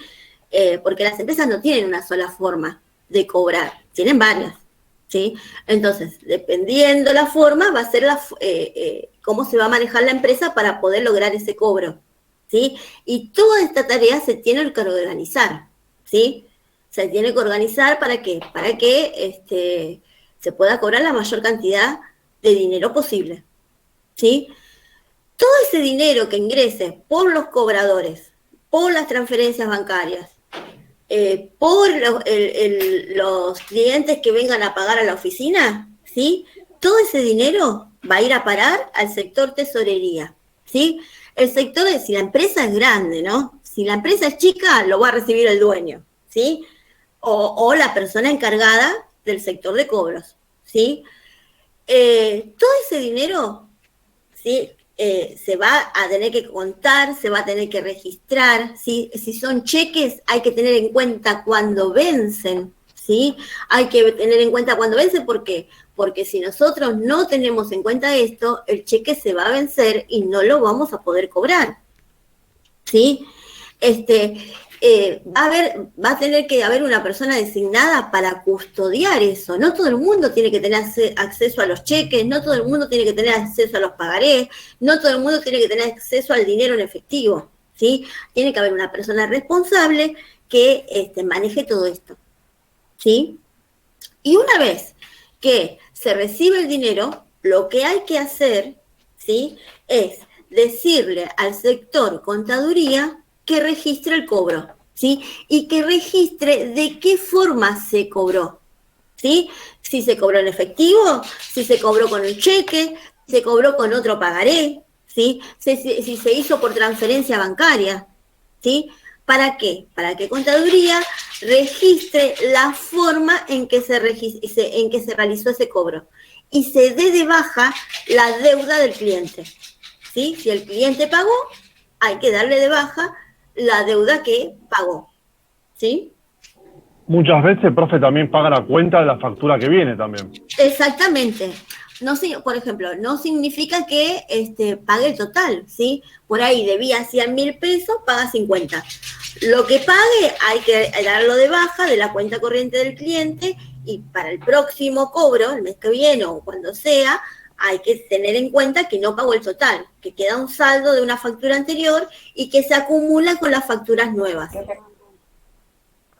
Porque las empresas no tienen una sola forma de cobrar, tienen varias, ¿sí? Entonces, dependiendo la forma, va a ser cómo se va a manejar la empresa para poder lograr ese cobro, ¿sí? Y toda esta tarea se tiene que organizar, ¿sí? Se tiene que organizar ¿para qué? Para que se pueda cobrar la mayor cantidad de dinero posible, ¿sí? Todo ese dinero que ingrese por los cobradores, por las transferencias bancarias, por los clientes que vengan a pagar a la oficina, ¿sí? Todo ese dinero va a ir a parar al sector tesorería, ¿sí? El sector si la empresa es grande, ¿no? Si la empresa es chica, lo va a recibir el dueño, ¿sí? O la persona encargada del sector de cobros, ¿sí? Todo ese dinero, ¿sí? Se va a tener que contar, se va a tener que registrar, ¿sí? Si son cheques, hay que tener en cuenta cuando vencen, ¿sí? Hay que tener en cuenta cuando vencen, ¿por qué? Porque si nosotros no tenemos en cuenta esto, el cheque se va a vencer y no lo vamos a poder cobrar, ¿sí? Va a tener que haber una persona designada para custodiar eso. No todo el mundo tiene que tener acceso a los cheques, no todo el mundo tiene que tener acceso a los pagarés, no todo el mundo tiene que tener acceso al dinero en efectivo, ¿sí? Tiene que haber una persona responsable que maneje todo esto, ¿sí? Y una vez que se recibe el dinero, lo que hay que hacer, ¿sí? Es decirle al sector contaduría que registre el cobro, ¿sí? Y que registre de qué forma se cobró, ¿sí? Si se cobró en efectivo, si se cobró con un cheque, si se cobró con otro pagaré, ¿sí? Si se hizo por transferencia bancaria, ¿sí? ¿Para qué? Para que contaduría registre la forma en que se realizó ese cobro y se dé de baja la deuda del cliente, ¿sí? Si el cliente pagó, hay que darle de baja la deuda que pagó, ¿sí? Muchas veces, profe, también paga la cuenta de la factura que viene también. Exactamente. No, por ejemplo, no significa que pague el total, ¿sí? Por ahí debía 100.000 pesos, paga 50. Lo que pague hay que darlo de baja de la cuenta corriente del cliente y para el próximo cobro, el mes que viene o cuando sea, hay que tener en cuenta que no pagó el total, que queda un saldo de una factura anterior y que se acumula con las facturas nuevas.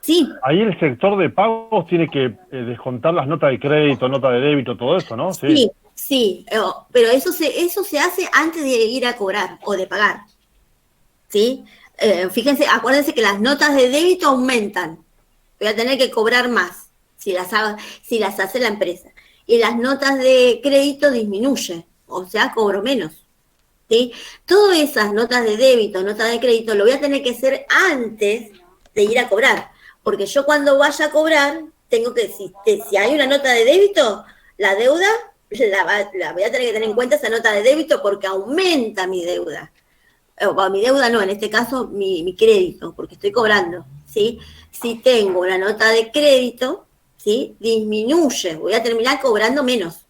Sí. Ahí el sector de pagos tiene que descontar las notas de crédito, nota de débito, todo eso, ¿no? Sí, pero eso se hace antes de ir a cobrar o de pagar, ¿sí? Fíjense, acuérdense que las notas de débito aumentan, voy a tener que cobrar más si las hace la empresa. Y las notas de crédito disminuyen, o sea, cobro menos, ¿sí? Todas esas notas de débito, notas de crédito, lo voy a tener que hacer antes de ir a cobrar, porque yo cuando vaya a cobrar, tengo que, si hay una nota de débito, la deuda, la voy a tener que tener en cuenta esa nota de débito porque aumenta mi deuda. Mi deuda no, en este caso mi crédito, porque estoy cobrando, ¿sí? Si tengo una nota de crédito, ¿sí? Disminuye, voy a terminar cobrando menos.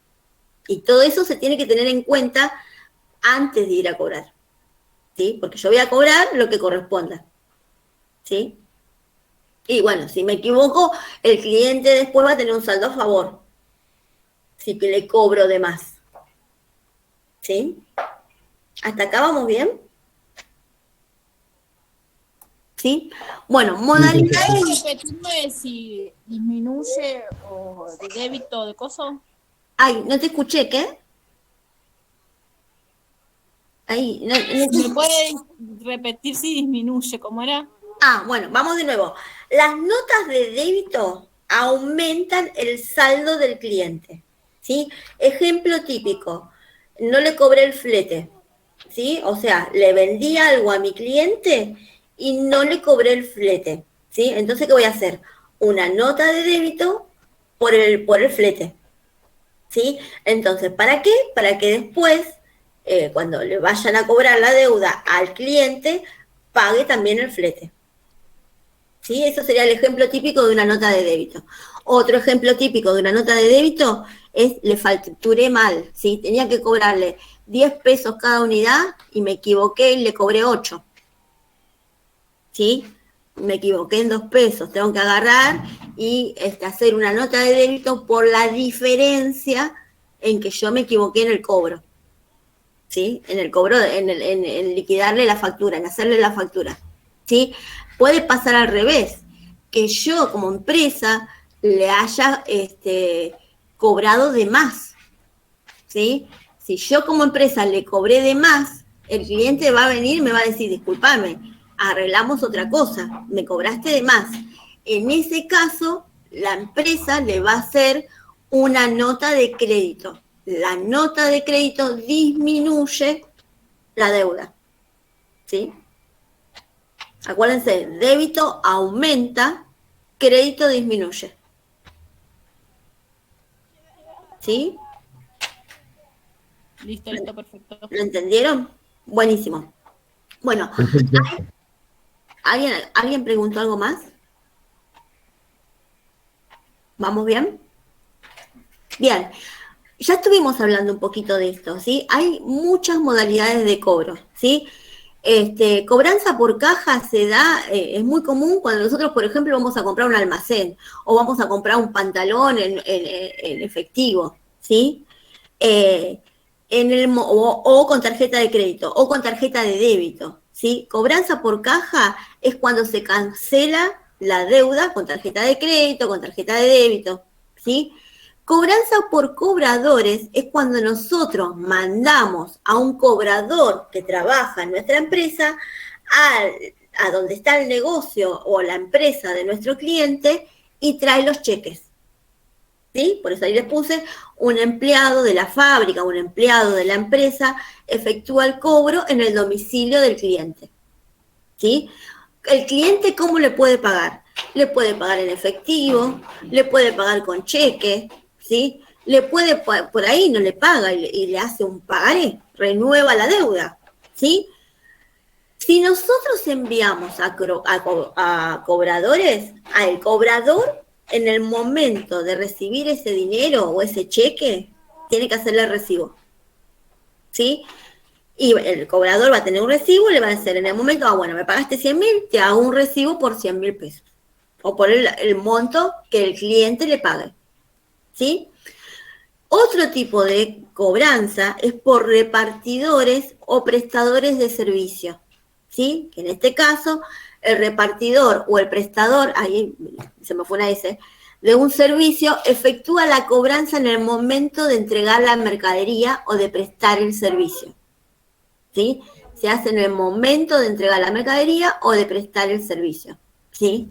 Y todo eso se tiene que tener en cuenta antes de ir a cobrar, ¿sí? Porque yo voy a cobrar lo que corresponda, ¿sí? Y bueno, si me equivoco, el cliente después va a tener un saldo a favor, si que le cobro de más, ¿sí? ¿Hasta acá vamos bien? ¿Sí? Bueno, modalidades. ¿Puedes repetirme si disminuye o de débito de coso? Ay, no te escuché, ¿qué? Ahí, ¿Me puedes repetir si disminuye? ¿Cómo era? Ah, bueno, vamos de nuevo. Las notas de débito aumentan el saldo del cliente, ¿sí? Ejemplo típico, no le cobré el flete, ¿sí? O sea, le vendí algo a mi cliente y no le cobré el flete, ¿sí? Entonces, ¿qué voy a hacer? Una nota de débito por el flete, ¿sí? Entonces, ¿para qué? Para que después, cuando le vayan a cobrar la deuda al cliente, pague también el flete. ¿Sí? Eso sería el ejemplo típico de una nota de débito. Otro ejemplo típico de una nota de débito es le facturé mal, ¿sí? Tenía que cobrarle 10 pesos cada unidad y me equivoqué y le cobré 8. ¿Sí? Me equivoqué en 2 pesos. Tengo que agarrar y hacer una nota de débito por la diferencia en que yo me equivoqué en el cobro. ¿Sí? En el cobro, en liquidarle la factura, en hacerle la factura. ¿Sí? Puede pasar al revés, que yo como empresa le haya cobrado de más, ¿sí? Si yo como empresa le cobré de más, el cliente va a venir y me va a decir, discúlpame, arreglamos otra cosa, me cobraste de más. En ese caso, la empresa le va a hacer una nota de crédito. La nota de crédito disminuye la deuda, ¿sí? Acuérdense, débito aumenta, crédito disminuye. ¿Sí? Listo, perfecto. ¿Lo entendieron? Buenísimo. Bueno, ¿alguien preguntó algo más? ¿Vamos bien? Bien. Ya estuvimos hablando un poquito de esto, ¿sí? Hay muchas modalidades de cobro, ¿sí? Cobranza por caja se da, es muy común cuando nosotros, por ejemplo, vamos a comprar un almacén o vamos a comprar un pantalón en efectivo, ¿sí? O con tarjeta de crédito o con tarjeta de débito, ¿sí? Cobranza por caja es cuando se cancela la deuda con tarjeta de crédito, con tarjeta de débito, ¿sí? Cobranza por cobradores es cuando nosotros mandamos a un cobrador que trabaja en nuestra empresa a donde está el negocio o la empresa de nuestro cliente y trae los cheques. ¿Sí? Por eso ahí les puse un empleado de la fábrica, un empleado de la empresa efectúa el cobro en el domicilio del cliente. ¿Sí? El cliente, ¿cómo le puede pagar? Le puede pagar en efectivo, le puede pagar con cheque, ¿sí? Le puede, por ahí no le paga y le hace un pagaré, renueva la deuda, ¿sí? Si nosotros enviamos a cobradores, al cobrador, en el momento de recibir ese dinero o ese cheque, tiene que hacerle recibo, ¿sí? Y el cobrador va a tener un recibo y le va a decir en el momento, bueno, me pagaste 100.000, te hago un recibo por 100.000 pesos. O por el monto que el cliente le pague, ¿sí? Otro tipo de cobranza es por repartidores o prestadores de servicio, ¿sí? Que en este caso, el repartidor o el prestador, ahí se me fue una S, de un servicio, efectúa la cobranza en el momento de entregar la mercadería o de prestar el servicio, ¿sí? Se hace en el momento de entregar la mercadería o de prestar el servicio, ¿sí?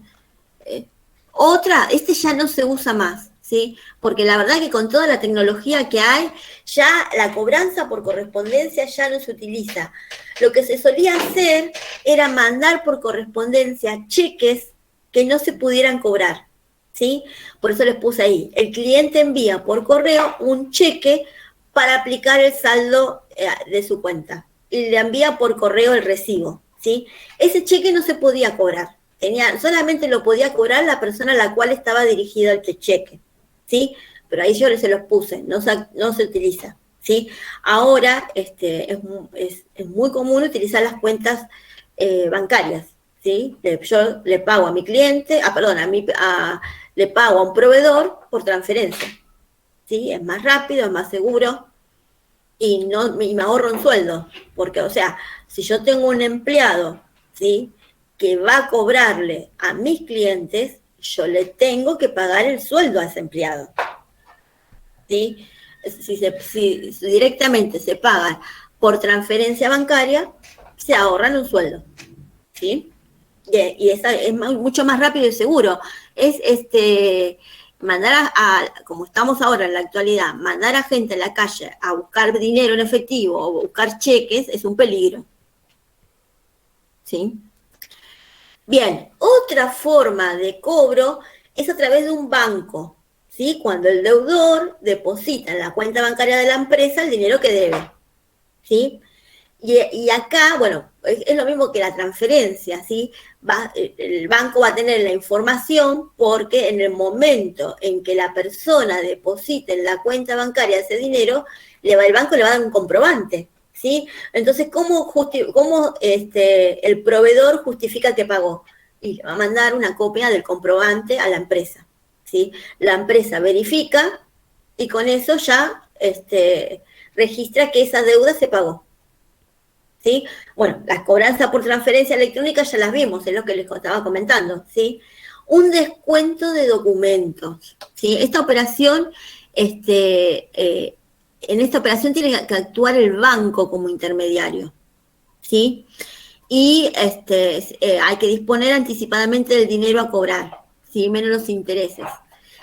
Ya no se usa más, ¿sí? Porque la verdad que con toda la tecnología que hay, ya la cobranza por correspondencia ya no se utiliza. Lo que se solía hacer era mandar por correspondencia cheques que no se pudieran cobrar, ¿sí? Por eso les puse ahí, el cliente envía por correo un cheque para aplicar el saldo de su cuenta y le envía por correo el recibo, ¿sí? Ese cheque no se podía cobrar. Solamente lo podía cobrar la persona a la cual estaba dirigido el cheque, ¿sí? Pero ahí yo se los puse, no se utiliza, ¿sí? Ahora es muy común utilizar las cuentas bancarias, ¿sí? Yo le pago a mi cliente, le pago a un proveedor por transferencia, ¿sí? Es más rápido, es más seguro y me ahorro un sueldo, porque, o sea, si yo tengo un empleado, ¿sí?, que va a cobrarle a mis clientes, yo le tengo que pagar el sueldo a ese empleado, ¿sí? Si directamente se paga por transferencia bancaria, se ahorran un sueldo, ¿sí? Y es mucho más rápido y seguro. Es mandar como estamos ahora en la actualidad, mandar a gente a la calle a buscar dinero en efectivo o buscar cheques es un peligro, ¿sí? Bien, otra forma de cobro es a través de un banco, ¿sí? Cuando el deudor deposita en la cuenta bancaria de la empresa el dinero que debe, ¿sí? Y acá, bueno, es lo mismo que la transferencia, ¿sí? El banco va a tener la información porque en el momento en que la persona deposite en la cuenta bancaria ese dinero, el banco le va a dar un comprobante, ¿sí? Entonces, ¿cómo el proveedor justifica que pagó? Y le va a mandar una copia del comprobante a la empresa, ¿sí? La empresa verifica y con eso ya registra que esa deuda se pagó, ¿sí? Bueno, las cobranzas por transferencia electrónica ya las vimos, es lo que les estaba comentando, ¿sí? Un descuento de documentos, ¿sí? Esta operación, en esta operación tiene que actuar el banco como intermediario, ¿sí? Y hay que disponer anticipadamente del dinero a cobrar, ¿sí? Menos los intereses.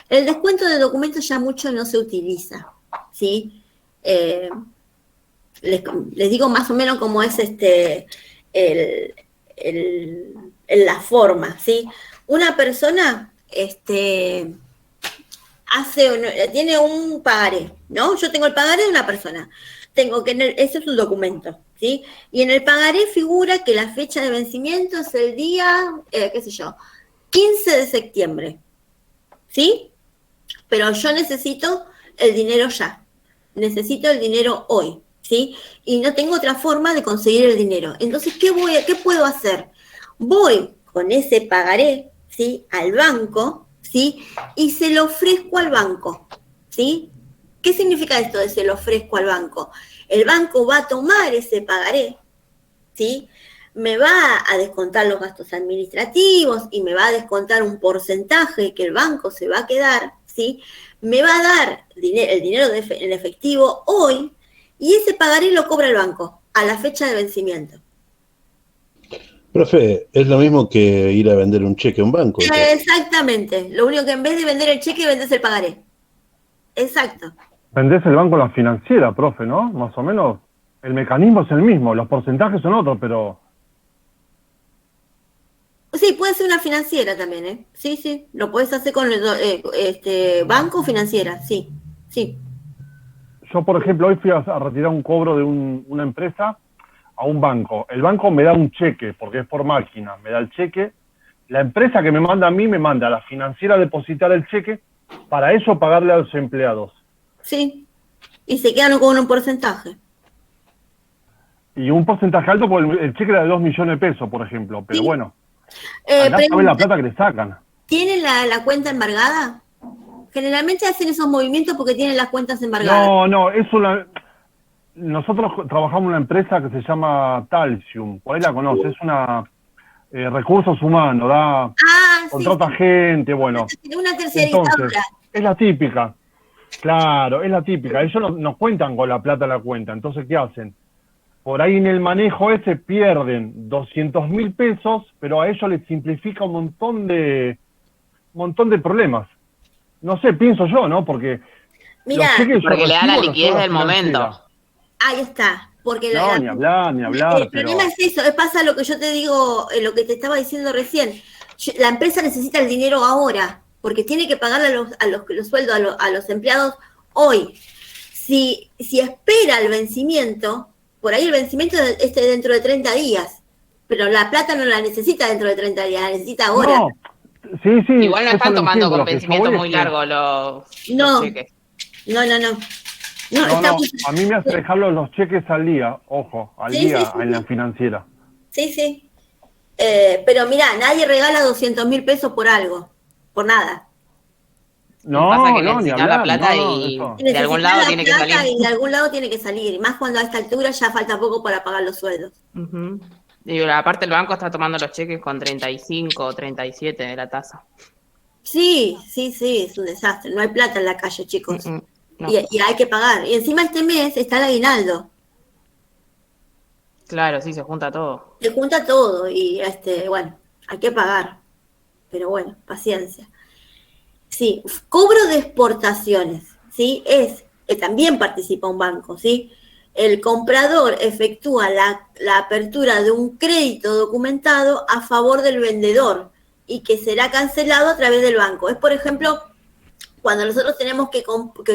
El descuento de documentos ya mucho no se utiliza, ¿sí? Les digo más o menos cómo es la forma, ¿sí? Una persona tiene un pagaré, ¿no? Yo tengo el pagaré de una persona. Ese es un documento, ¿sí? Y en el pagaré figura que la fecha de vencimiento es el día, 15 de septiembre, ¿sí? Pero yo necesito el dinero ya. Necesito el dinero hoy, ¿sí? Y no tengo otra forma de conseguir el dinero. Entonces, ¿qué puedo hacer? Voy con ese pagaré, ¿sí?, al banco, ¿sí?, y se lo ofrezco al banco, ¿sí? ¿Qué significa esto de se lo ofrezco al banco? El banco va a tomar ese pagaré, ¿sí?, me va a descontar los gastos administrativos y me va a descontar un porcentaje que el banco se va a quedar, ¿sí? Me va a dar el dinero en efectivo hoy y ese pagaré lo cobra el banco a la fecha de vencimiento. Profe, es lo mismo que ir a vender un cheque a un banco. Exactamente. Lo único que en vez de vender el cheque, vendes el pagaré. Exacto. Vendés el banco a la financiera, profe, ¿no? Más o menos. El mecanismo es el mismo, los porcentajes son otros, pero... Sí, puede ser una financiera también, ¿eh? Sí, sí. Lo puedes hacer con banco o financiera, sí. Sí. Yo, por ejemplo, hoy fui a retirar un cobro de una empresa a un banco. El banco me da un cheque, porque es por máquina, me da el cheque. La empresa que me manda a mí, me manda a la financiera a depositar el cheque, para eso pagarle a los empleados. Sí, y se quedan con un porcentaje. Y un porcentaje alto, porque el cheque era de 2 millones de pesos, por ejemplo, pero sí. Bueno, acá saben la plata que le sacan. ¿Tienen la cuenta embargada? Generalmente hacen esos movimientos porque tienen las cuentas embargadas. No, nosotros trabajamos en una empresa que se llama Talsium, por ahí la conoce, es una recursos humanos, contrata gente, bueno. Una tercerizadora. Entonces, es la típica, claro, es la típica. Ellos nos cuentan con la plata en la cuenta, entonces, ¿qué hacen? Por ahí en el manejo ese pierden 200.000 pesos, pero a ellos les simplifica un montón de problemas. No sé, pienso yo, ¿no? Porque... Mira, porque le da la liquidez del momento. Ahí está. Porque ni hablar. El problema es eso, pasa lo que yo te digo, lo que te estaba diciendo recién. La empresa necesita el dinero ahora, porque tiene que pagarle los sueldos a los empleados hoy. Si espera el vencimiento, por ahí el vencimiento es dentro de 30 días, pero la plata no la necesita dentro de 30 días, la necesita ahora. No. Sí, igual no están tomando con vencimiento muy largo los cheques. No. No, No, está no, a mí me hace dejarlo los cheques al día, ojo, al Sí, día sí, sí, en la financiera. Sí, sí. Pero mirá, nadie regala 200.000 pesos por algo, por nada. Pasa No, que no, ni necesitas la hablar, plata no, y eso. de algún Necesitas lado la tiene que salir. plata y de algún lado tiene que salir. Y más cuando a esta altura ya falta poco para pagar los sueldos. Ujú. Y aparte el banco está tomando los cheques con 35 o 37 de la tasa. Sí, sí, sí, es un desastre. No hay plata en la calle, chicos. No. Y hay que pagar. Y encima este mes está el aguinaldo. Claro, sí, se junta todo. Se junta todo y bueno, hay que pagar. Pero bueno, paciencia. Sí, cobro de exportaciones, ¿sí? También participa un banco, ¿sí? El comprador efectúa la apertura de un crédito documentado a favor del vendedor y que será cancelado a través del banco. Es, por ejemplo, cuando nosotros tenemos que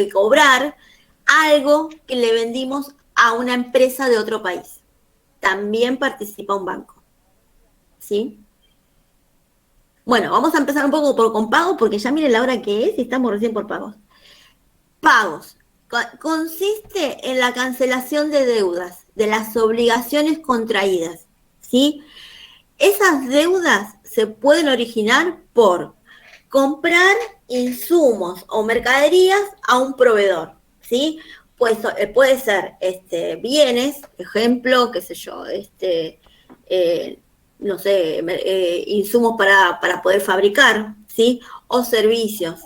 cobrar algo que le vendimos a una empresa de otro país. También participa un banco, ¿sí? Bueno, vamos a empezar un poco con pagos porque ya miren la hora que es y estamos recién por pagos. Pagos. Consiste en la cancelación de deudas, de las obligaciones contraídas, ¿sí? Esas deudas se pueden originar por comprar insumos o mercaderías a un proveedor, ¿sí? Pues puede ser bienes, ejemplo, qué sé yo, no sé, insumos para poder fabricar, ¿sí? O servicios.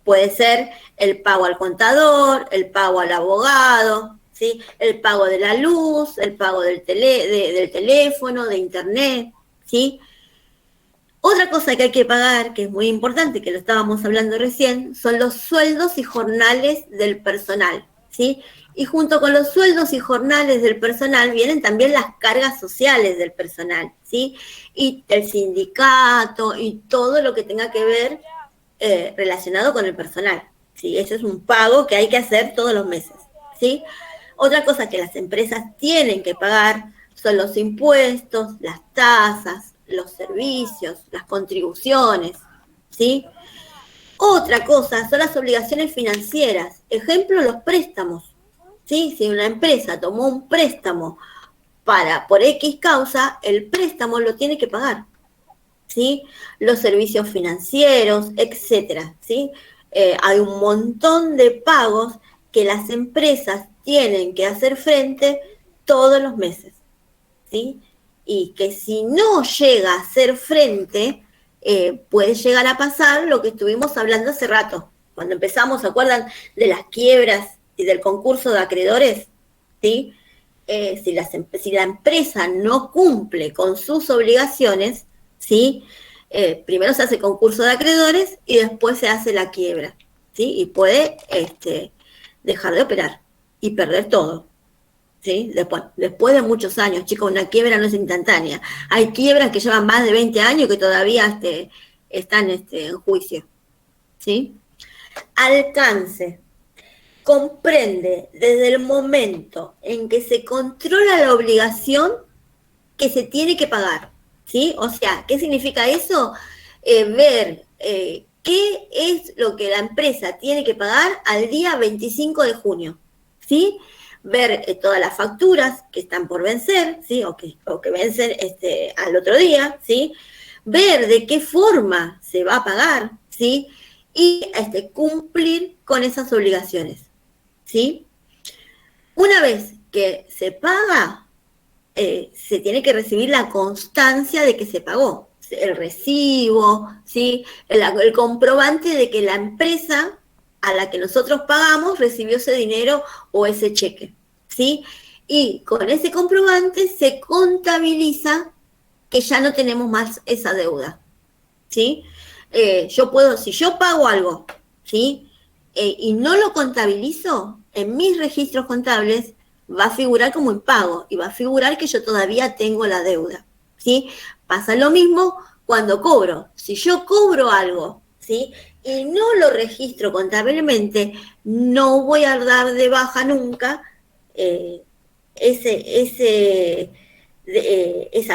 Puede ser el pago al contador, el pago al abogado, ¿sí? El pago de la luz, el pago del teléfono, de internet, ¿sí? Otra cosa que hay que pagar, que es muy importante, que lo estábamos hablando recién, son los sueldos y jornales del personal, ¿sí? Y junto con los sueldos y jornales del personal vienen también las cargas sociales del personal, ¿sí? Y el sindicato y todo lo que tenga que ver relacionado con el personal, ¿sí? Ese es un pago que hay que hacer todos los meses, ¿sí? Otra cosa que las empresas tienen que pagar son los impuestos, las tasas, los servicios, las contribuciones, ¿sí? Otra cosa son las obligaciones financieras, ejemplo, los préstamos, ¿sí? Si una empresa tomó un préstamo por X causa, el préstamo lo tiene que pagar, ¿sí? Los servicios financieros, etcétera, ¿sí? Hay un montón de pagos que las empresas tienen que hacer frente todos los meses, ¿sí? Y que si no llega a hacer frente, puede llegar a pasar lo que estuvimos hablando hace rato, cuando empezamos, ¿se acuerdan de las quiebras y del concurso de acreedores? ¿Sí? Si la empresa no cumple con sus obligaciones, ¿sí? Primero se hace concurso de acreedores y después se hace la quiebra, ¿sí? Y puede dejar de operar y perder todo, ¿sí? Después de muchos años, chicos, una quiebra no es instantánea. Hay quiebras que llevan más de 20 años que todavía están en juicio, ¿sí? Alcance. Comprende desde el momento en que se controla la obligación que se tiene que pagar, ¿sí? O sea, ¿qué significa eso? Ver qué es lo que la empresa tiene que pagar al día 25 de junio, ¿sí? Ver todas las facturas que están por vencer, ¿sí? O que vencen al otro día, ¿sí? Ver de qué forma se va a pagar, ¿sí? Y cumplir con esas obligaciones, ¿sí? Una vez que se paga, se tiene que recibir la constancia de que se pagó, el recibo, ¿sí? El comprobante de que la empresa a la que nosotros pagamos recibió ese dinero o ese cheque, ¿sí? Y con ese comprobante se contabiliza que ya no tenemos más esa deuda, ¿sí? Si yo pago algo, ¿sí? Y no lo contabilizo, en mis registros contables va a figurar como impago y va a figurar que yo todavía tengo la deuda, ¿sí? Pasa lo mismo cuando cobro. Si yo cobro algo, ¿sí? Y no lo registro contablemente, no voy a dar de baja nunca esa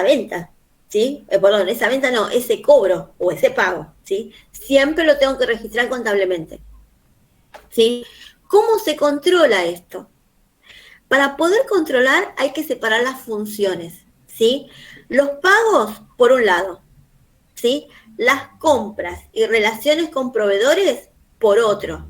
venta, ¿sí? Perdón, esa venta no, ese cobro o ese pago, ¿sí? Siempre lo tengo que registrar contablemente, ¿sí? ¿Cómo se controla esto? Para poder controlar hay que separar las funciones, ¿sí? Los pagos, por un lado, ¿sí? Las compras y relaciones con proveedores, por otro,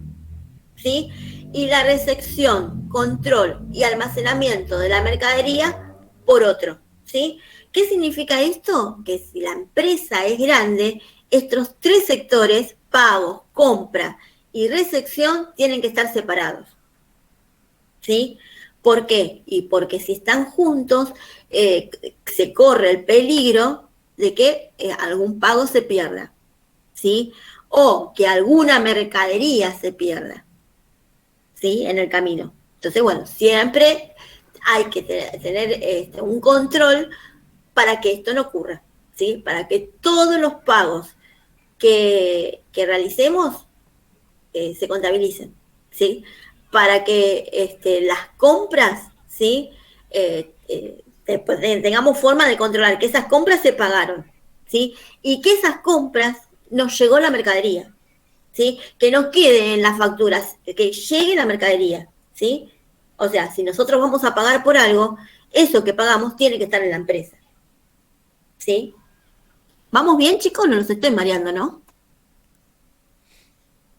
¿sí? Y la recepción, control y almacenamiento de la mercadería, por otro, ¿sí? ¿Qué significa esto? Que si la empresa es grande, estos tres sectores, pagos, compra y recepción, tienen que estar separados, ¿sí? ¿Por qué? Y porque si están juntos, se corre el peligro de que algún pago se pierda, ¿sí? O que alguna mercadería se pierda, ¿sí? En el camino. Entonces, bueno, siempre hay que tener un control para que esto no ocurra, ¿sí? Para que todos los pagos que realicemos se contabilicen, ¿sí? Para que las compras, ¿sí? Tengamos forma de controlar que esas compras se pagaron, ¿sí? Y que esas compras nos llegó la mercadería, ¿sí? Que no quede en las facturas, que llegue la mercadería, ¿sí? O sea, si nosotros vamos a pagar por algo, eso que pagamos tiene que estar en la empresa, ¿sí? ¿Vamos bien, chicos? No nos estoy mareando, ¿no?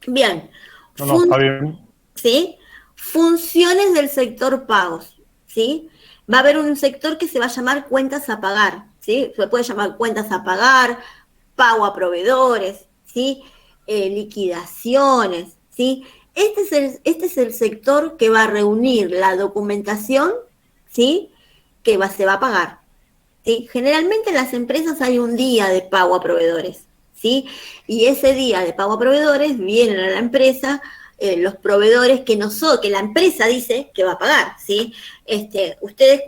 Bien. No, está bien. ¿Sí? Funciones del sector pagos, ¿sí? Va a haber un sector que se va a llamar cuentas a pagar, ¿sí? Se puede llamar cuentas a pagar, pago a proveedores, ¿sí? Liquidaciones, ¿sí? Este es el sector que va a reunir la documentación, ¿sí? Que se va a pagar, ¿sí? Generalmente en las empresas hay un día de pago a proveedores, ¿sí? Y ese día de pago a proveedores vienen a la empresa los proveedores que la empresa dice que va a pagar, ¿sí? Ustedes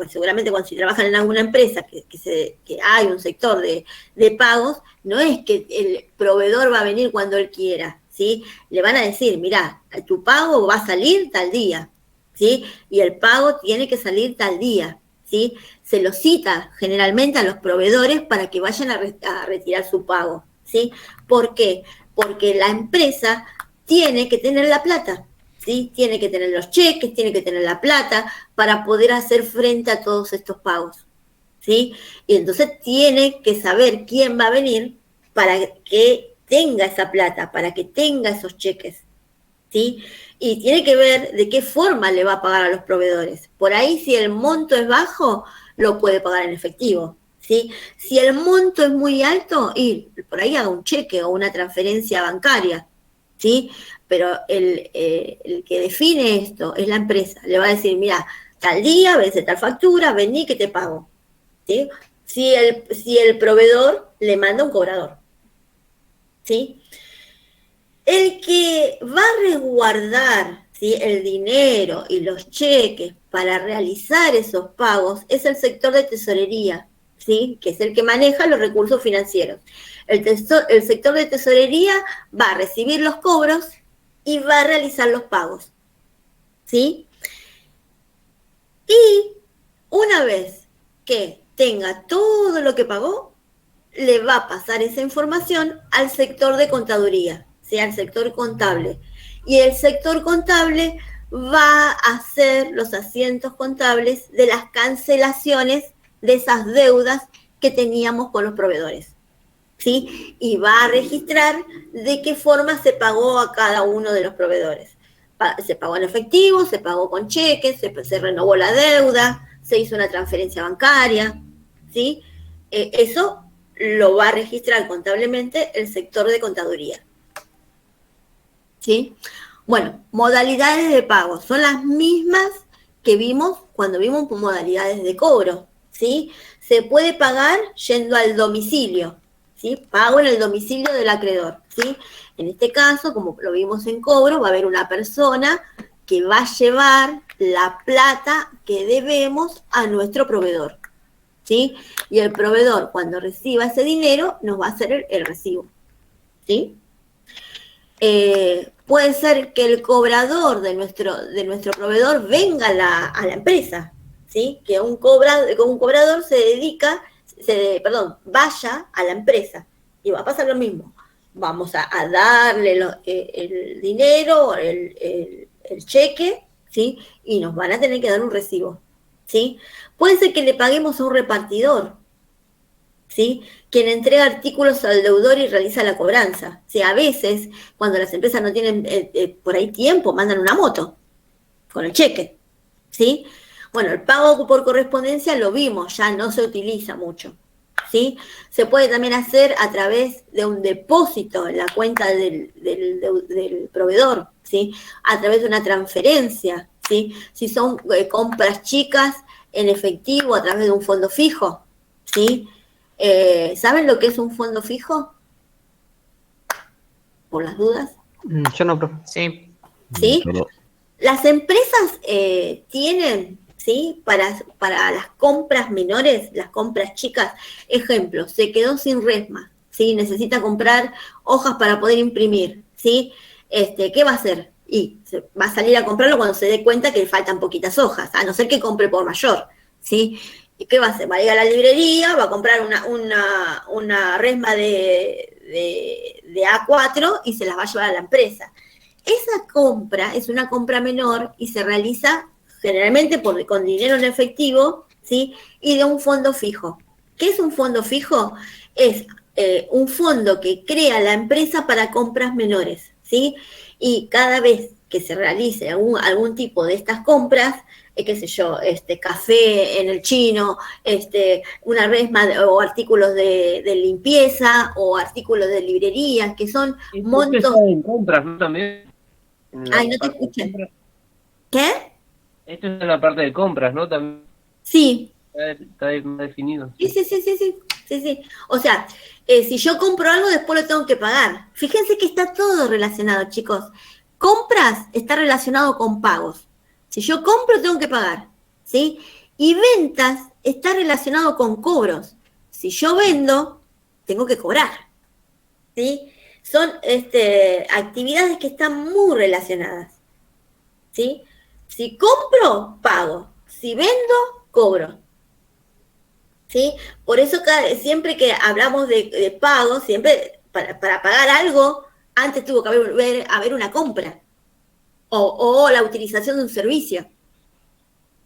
seguramente cuando si trabajan en alguna empresa que hay un sector de pagos, no es que el proveedor va a venir cuando él quiera, ¿sí? Le van a decir, mirá, tu pago va a salir tal día, ¿sí? Y el pago tiene que salir tal día, ¿sí? Se lo cita generalmente a los proveedores para que vayan a retirar su pago, ¿sí? ¿Por qué? Porque la empresa tiene que tener la plata, ¿sí? Tiene que tener los cheques, tiene que tener la plata para poder hacer frente a todos estos pagos, ¿sí? Y entonces tiene que saber quién va a venir para que tenga esa plata, para que tenga esos cheques, ¿sí? Y tiene que ver de qué forma le va a pagar a los proveedores. Por ahí, si el monto es bajo, lo puede pagar en efectivo, ¿sí? Si el monto es muy alto, y por ahí haga un cheque o una transferencia bancaria, ¿sí? Pero el que define esto es la empresa. Le va a decir, mira, tal día, vence tal factura, vení que te pago, ¿sí? Si el proveedor le manda un cobrador, ¿sí? El que va a resguardar, ¿sí?, el dinero y los cheques para realizar esos pagos es el sector de tesorería, ¿sí?, que es el que maneja los recursos financieros. El sector de tesorería va a recibir los cobros y va a realizar los pagos, ¿sí? Y una vez que tenga todo lo que pagó, le va a pasar esa información al sector de contaduría, ¿sí?, al sector contable. Y el sector contable va a hacer los asientos contables de las cancelaciones de esas deudas que teníamos con los proveedores, ¿sí? Y va a registrar de qué forma se pagó a cada uno de los proveedores. Se pagó en efectivo, se pagó con cheques, se renovó la deuda, se hizo una transferencia bancaria, ¿sí? Eso lo va a registrar contablemente el sector de contaduría, ¿sí? Bueno, modalidades de pago son las mismas que vimos cuando vimos modalidades de cobro, ¿sí? Se puede pagar yendo al domicilio, ¿sí? Pago en el domicilio del acreedor, ¿sí? En este caso, como lo vimos en cobro, va a haber una persona que va a llevar la plata que debemos a nuestro proveedor, ¿sí? Y el proveedor, cuando reciba ese dinero, nos va a hacer el recibo, ¿sí? Puede ser que el cobrador de nuestro proveedor venga a la empresa, ¿sí? Que un cobrador vaya a la empresa y va a pasar lo mismo. Vamos a darle el dinero, el cheque, ¿sí? Y nos van a tener que dar un recibo, ¿sí? Puede ser que le paguemos a un repartidor, ¿sí? Quien entrega artículos al deudor y realiza la cobranza. O sea, a veces, cuando las empresas no tienen por ahí tiempo, mandan una moto con el cheque, ¿sí? Bueno, el pago por correspondencia lo vimos, ya no se utiliza mucho, ¿sí? Se puede también hacer a través de un depósito en la cuenta del proveedor, ¿sí? A través de una transferencia, ¿sí? Si son compras chicas en efectivo a través de un fondo fijo, ¿sí? ¿Saben lo que es un fondo fijo? Por las dudas. Yo no, profe. Sí. ¿Sí? Las empresas tienen, ¿sí? Para las compras menores, las compras chicas, ejemplo, se quedó sin resma, ¿sí? Necesita comprar hojas para poder imprimir, ¿sí? ¿Qué va a hacer? Y va a salir a comprarlo cuando se dé cuenta que le faltan poquitas hojas, a no ser que compre por mayor, ¿sí? ¿Y qué va a hacer? Va a ir a la librería, va a comprar una resma de A4 y se las va a llevar a la empresa. Esa compra es una compra menor y se realiza generalmente con dinero en efectivo, ¿sí? Y de un fondo fijo. ¿Qué es un fondo fijo? Es un fondo que crea la empresa para compras menores, ¿sí? Y cada vez que se realice algún tipo de estas compras, qué sé yo, café en el chino, una resma o artículos de limpieza o artículos de librería, que son montos... en compras, ¿no? También. Ay, no te escuché. ¿Qué? Esto es en la parte de compras, ¿no? También Sí. está más definido. Sí. O sea, si yo compro algo, después lo tengo que pagar. Fíjense que está todo relacionado, chicos. Compras está relacionado con pagos. Si yo compro, tengo que pagar, ¿sí? Y ventas está relacionado con cobros. Si yo vendo, tengo que cobrar, ¿sí? Son actividades que están muy relacionadas, ¿sí? Si compro, pago. Si vendo, cobro, ¿sí? Por eso siempre que hablamos de pago, siempre para pagar algo, antes tuvo que haber una compra o la utilización de un servicio,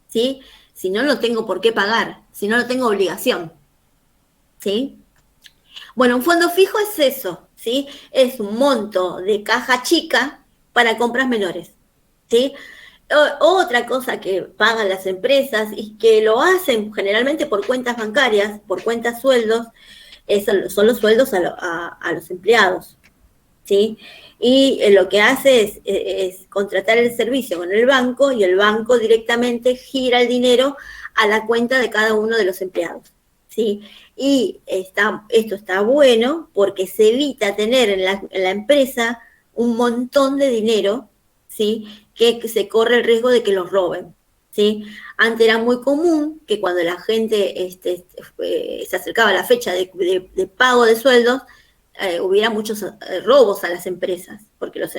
¿sí? Si no, no tengo por qué pagar, si no, no tengo obligación, ¿sí? Bueno, un fondo fijo es eso, ¿sí? Es un monto de caja chica para compras menores, ¿sí? Otra cosa que pagan las empresas y que lo hacen generalmente por cuentas bancarias, por cuentas sueldos, son los sueldos a los empleados, ¿sí? Y lo que hace es contratar el servicio con el banco y el banco directamente gira el dinero a la cuenta de cada uno de los empleados, ¿sí? Y esto está bueno porque se evita tener en la empresa un montón de dinero, ¿sí? Que se corre el riesgo de que los roben, ¿sí? Antes era muy común que cuando la gente se acercaba a la fecha de pago de sueldos, hubiera muchos robos a las empresas, porque los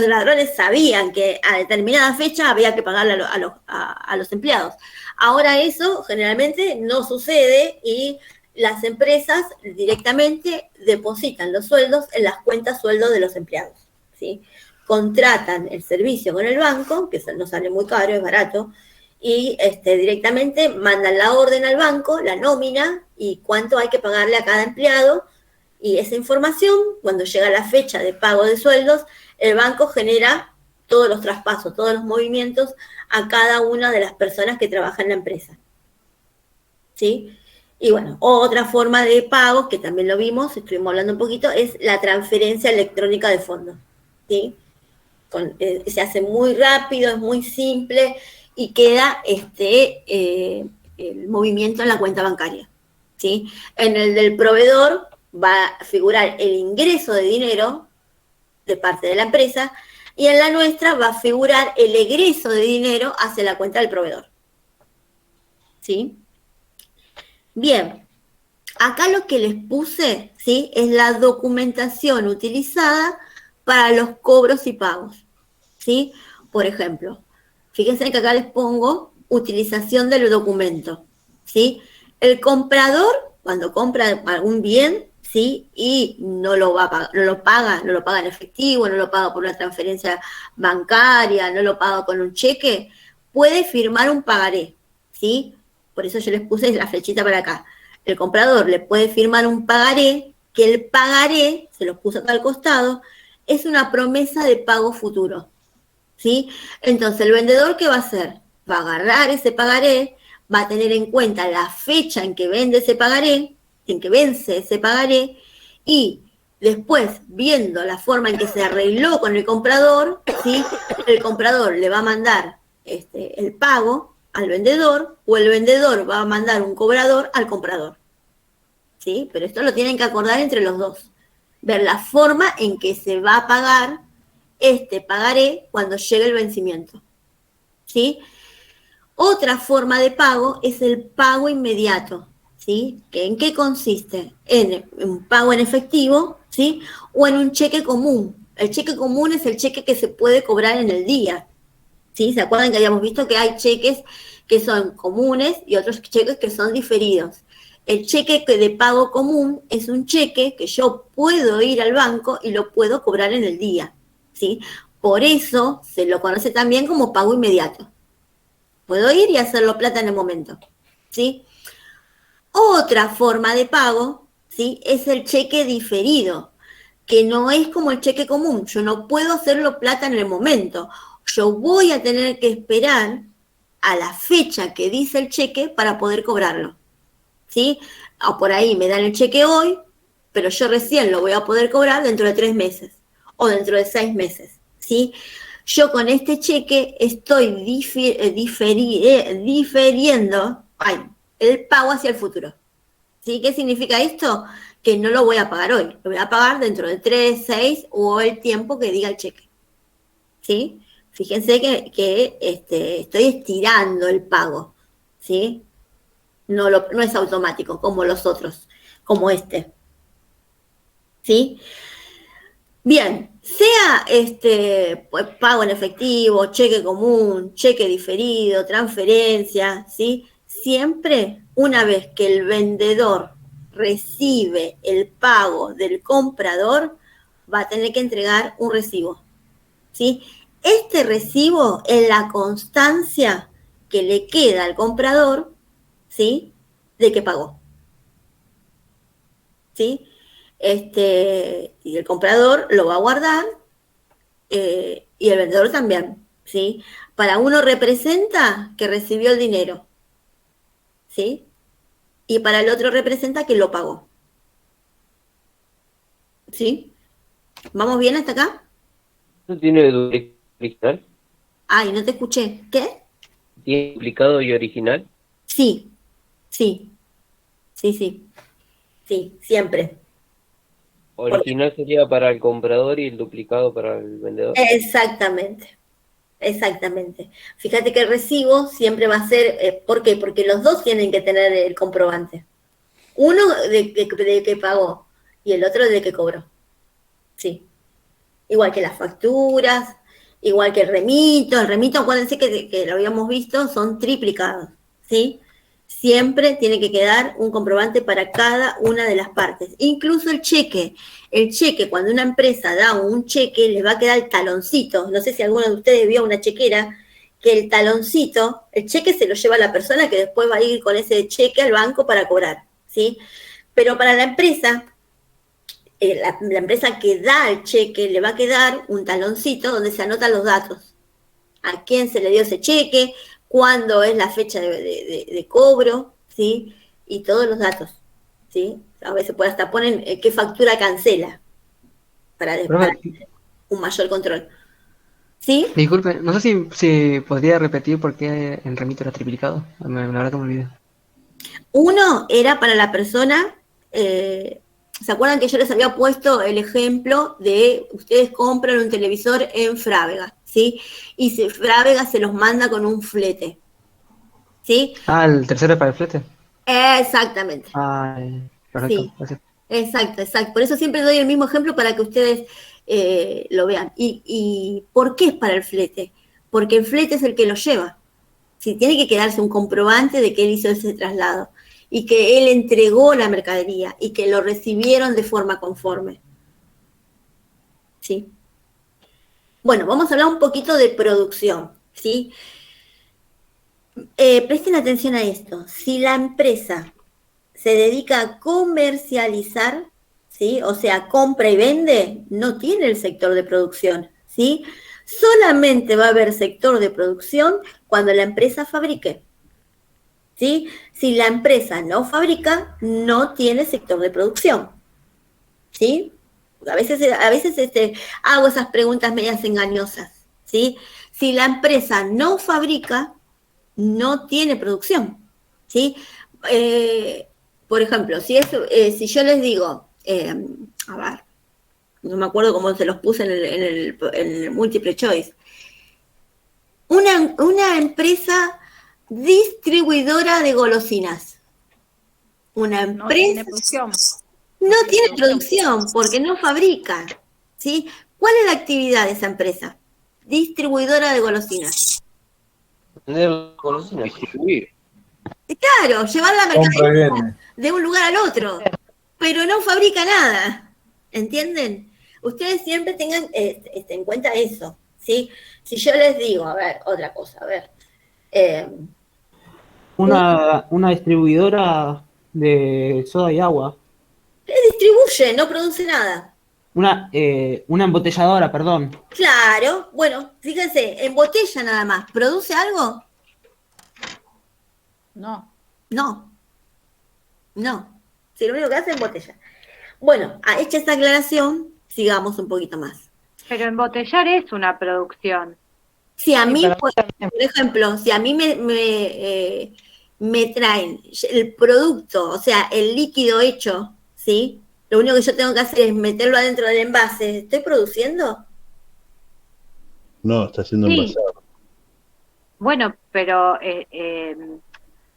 ladrones sabían que a determinada fecha había que pagarle a los empleados. Ahora eso generalmente no sucede y las empresas directamente depositan los sueldos en las cuentas sueldos de los empleados, ¿sí? Contratan el servicio con el banco, que no sale muy caro, es barato, y directamente mandan la orden al banco, la nómina y cuánto hay que pagarle a cada empleado. Y esa información, cuando llega la fecha de pago de sueldos, el banco genera todos los traspasos, todos los movimientos a cada una de las personas que trabajan en la empresa, ¿sí? Y bueno, otra forma de pago, que también lo vimos, estuvimos hablando un poquito, es la transferencia electrónica de fondos, ¿sí? Se hace muy rápido, es muy simple y queda el movimiento en la cuenta bancaria, ¿sí? En el del proveedor va a figurar el ingreso de dinero de parte de la empresa y en la nuestra va a figurar el egreso de dinero hacia la cuenta del proveedor, ¿sí? Bien, acá lo que les puse, ¿sí? Es la documentación utilizada para los cobros y pagos, ¿sí? Por ejemplo, fíjense que acá les pongo utilización del documento, ¿sí? El comprador, cuando compra algún bien, ¿sí? Y no lo paga en efectivo, no lo paga por una transferencia bancaria, no lo paga con un cheque, puede firmar un pagaré, ¿sí? Por eso yo les puse la flechita para acá. El comprador le puede firmar un pagaré, que el pagaré, se los puse acá al costado, es una promesa de pago futuro, ¿sí? Entonces, el vendedor, ¿qué va a hacer? Va a agarrar ese pagaré, va a tener en cuenta la fecha en que vende ese pagaré, en que vence ese pagaré, y después, viendo la forma en que se arregló con el comprador, ¿sí? El comprador le va a mandar el pago al vendedor, o el vendedor va a mandar un cobrador al comprador, ¿sí? Pero esto lo tienen que acordar entre los dos, ver la forma en que se va a pagar este pagaré cuando llegue el vencimiento, ¿sí? Otra forma de pago es el pago inmediato, ¿sí? ¿En qué consiste? En un pago en efectivo, ¿sí? O en un cheque común. El cheque común es el cheque que se puede cobrar en el día, ¿sí? ¿Se acuerdan que habíamos visto que hay cheques que son comunes y otros cheques que son diferidos? El cheque de pago común es un cheque que yo puedo ir al banco y lo puedo cobrar en el día, ¿sí? Por eso se lo conoce también como pago inmediato. Puedo ir y hacerlo plata en el momento, ¿sí? Otra forma de pago, ¿sí? Es el cheque diferido, que no es como el cheque común. Yo no puedo hacerlo plata en el momento. Yo voy a tener que esperar a la fecha que dice el cheque para poder cobrarlo, ¿sí? O por ahí me dan el cheque hoy, pero yo recién lo voy a poder cobrar dentro de 3 meses o dentro de 6 meses, ¿sí? Yo con este cheque estoy diferiendo el pago hacia el futuro, ¿sí? ¿Qué significa esto? Que no lo voy a pagar hoy, lo voy a pagar dentro de 3, 6 o el tiempo que diga el cheque, ¿sí? Fíjense que estoy estirando el pago, ¿sí? No es automático como los otros, como este, ¿sí? Bien, sea pues, pago en efectivo, cheque común, cheque diferido, transferencia, ¿sí? Siempre, una vez que el vendedor recibe el pago del comprador, va a tener que entregar un recibo, ¿sí? Este recibo es la constancia que le queda al comprador, ¿sí? De que pagó, ¿sí? Y el comprador lo va a guardar y el vendedor también, ¿sí? Para uno representa que recibió el dinero, ¿sí? Y para el otro representa que lo pagó, ¿sí? ¿Vamos bien hasta acá? ¿No tiene duplicado original? Ay, no te escuché. ¿Qué? ¿Tiene duplicado y original? Sí, sí, siempre. Original sería para el comprador y el duplicado para el vendedor. Exactamente. Fíjate que el recibo siempre va a ser, ¿por qué? Porque los dos tienen que tener el comprobante. Uno de que pagó y el otro de que cobró. Sí. Igual que las facturas, igual que el remito. El remito, acuérdense que lo habíamos visto, son triplicados, ¿sí? Siempre tiene que quedar un comprobante para cada una de las partes. Incluso el cheque. El cheque, cuando una empresa da un cheque, le va a quedar el taloncito. No sé si alguno de ustedes vio una chequera, que el taloncito, el cheque se lo lleva la persona que después va a ir con ese cheque al banco para cobrar, ¿sí? Pero para la empresa, la empresa que da el cheque, le va a quedar un taloncito donde se anotan los datos. A quién se le dio ese cheque, cuándo es la fecha de cobro, ¿sí? Y todos los datos, ¿sí? A veces hasta ponen qué factura cancela para un mayor control. ¿Sí? Disculpe, no sé si podría repetir por qué el remito era triplicado. La verdad que me olvidé. Uno era para la persona, ¿se acuerdan que yo les había puesto el ejemplo de ustedes compran un televisor en Frávega, ¿sí? Y Frávega se los manda con un flete, ¿sí? Ah, el tercero es para el flete. Exactamente. Ay, perfecto. Sí, Gracias. exacto. Por eso siempre doy el mismo ejemplo para que ustedes lo vean. ¿Y por qué es para el flete? Porque el flete es el que lo lleva. Sí, tiene que quedarse un comprobante de que él hizo ese traslado. y que él entregó la mercadería y que lo recibieron de forma conforme. ¿Sí? Bueno, vamos a hablar un poquito de producción, ¿sí? Presten atención a esto. Si la empresa se dedica a comercializar, ¿sí? O sea, compra y vende, no tiene el sector de producción, ¿sí? Solamente va a haber sector de producción cuando la empresa fabrique, ¿sí? Si la empresa no fabrica, no tiene sector de producción, ¿sí? A veces hago esas preguntas medias engañosas, ¿sí? Si la empresa no fabrica, no tiene producción, ¿sí? Por ejemplo, si yo les digo, a ver, no me acuerdo cómo se los puse en el multiple choice, una empresa distribuidora de golosinas, una No tiene empresa producción. no tiene producción porque no fabrica, ¿sí? ¿Cuál es la actividad de esa empresa? Distribuidora de golosinas. Vender golosinas. Distribuir. Claro, llevar la Compra y mercadería vende. de un lugar al otro, pero no fabrica nada, ¿entienden? Ustedes siempre tengan en cuenta eso, ¿sí? Si yo les digo, a ver, otra cosa, a ver. Una distribuidora de soda y agua. Distribuye, no produce nada. Una embotelladora, perdón. Claro, bueno, fíjense, en botella nada más, ¿produce algo? No. No. Si lo único que hace es botella. Bueno, hecha esta aclaración, sigamos un poquito más. Pero embotellar es una producción. Si a mí, por ejemplo, si a mí me traen el producto, o sea, el líquido hecho, ¿sí? Lo único que yo tengo que hacer es meterlo adentro del envase. ¿Estoy produciendo? No, está siendo Sí. envasado. Bueno, pero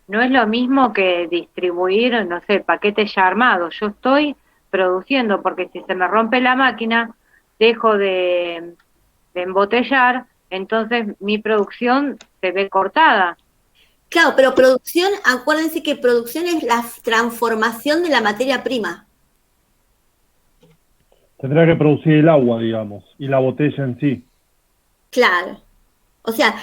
no es lo mismo que distribuir, no sé, paquetes ya armados. Yo estoy produciendo porque si se me rompe la máquina, dejo de embotellar, entonces mi producción se ve cortada. Claro, pero producción, acuérdense que producción es la transformación de la materia prima. Tendrá que producir el agua, digamos, y la botella en sí. Claro. O sea,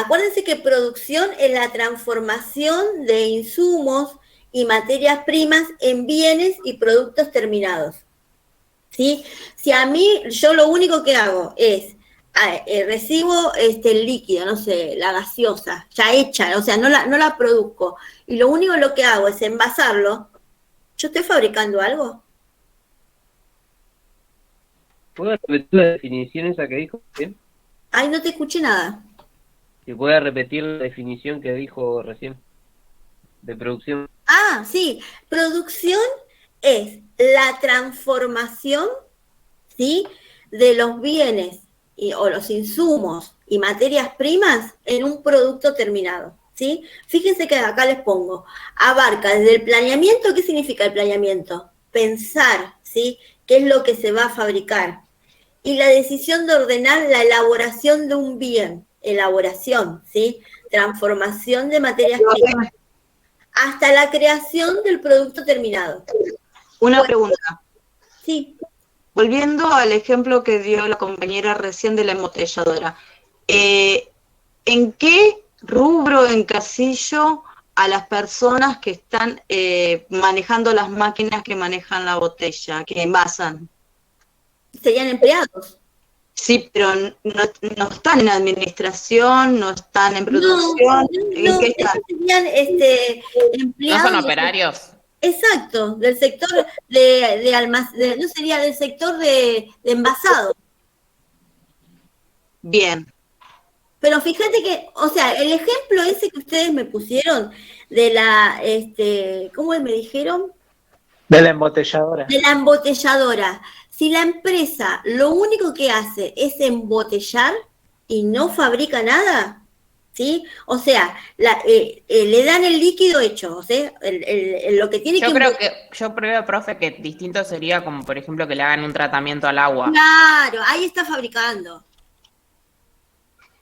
acuérdense que producción es la transformación de insumos y materias primas en bienes y productos terminados. ¿Sí? Si a mí, yo lo único que hago es recibo el líquido, no sé, la gaseosa, ya hecha, o sea, no la produzco, y lo único lo que hago es envasarlo, ¿yo estoy fabricando algo? ¿Puedo repetir la definición esa que dijo recién? Ay, no te escuché nada. ¿Que pueda repetir la definición que dijo recién? De producción. Ah, sí, producción es la transformación, ¿sí?, de los bienes o los insumos y materias primas en un producto terminado, ¿sí? Fíjense que acá les pongo, abarca desde el planeamiento. ¿Qué significa el planeamiento? Pensar, ¿sí?, qué es lo que se va a fabricar. Y la decisión de ordenar la elaboración de un bien, elaboración, ¿sí?, transformación de materias primas, hasta la creación del producto terminado. Una pregunta. Sí. Volviendo al ejemplo que dio la compañera recién de la embotelladora, ¿en qué rubro encasillo a las personas que están manejando las máquinas que manejan la botella, que envasan? Serían empleados. Sí, pero no están en administración, no están en producción. ¿En qué están? Serían empleados. ¿No son operarios? Exacto, del sector de almacén, no sería del sector de envasado. Bien. Pero fíjate que, o sea, el ejemplo ese que ustedes me pusieron de la, ¿cómo me dijeron? De la embotelladora. De la embotelladora. Si la empresa lo único que hace es embotellar y no fabrica nada, ¿sí? O sea, le dan el líquido hecho, o sea, lo que tiene Yo creo, profe, que distinto sería como, por ejemplo, que le hagan un tratamiento al agua. Claro, ahí está fabricando.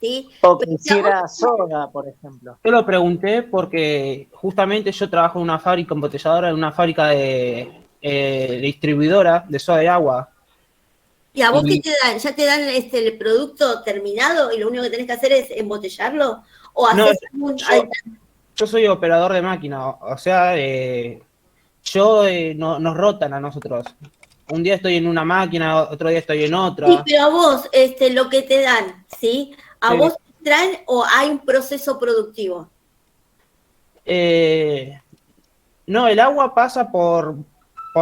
¿sí? O que Pero si a hiciera vos- soda, por ejemplo. Yo lo pregunté porque justamente yo trabajo en una fábrica embotelladora, en una fábrica de distribuidora de soda de agua. ¿Y a vos qué Y te dan? ¿Ya te dan el producto terminado y lo único que tenés que hacer es embotellarlo? ¿O no, haces algún... yo soy operador de máquina, o sea, nos rotan a nosotros. Un día estoy en una máquina, otro día estoy en otra. Sí, pero a vos, lo que te dan, ¿sí? ¿A Sí. vos te traen o hay un proceso productivo? No, el agua pasa por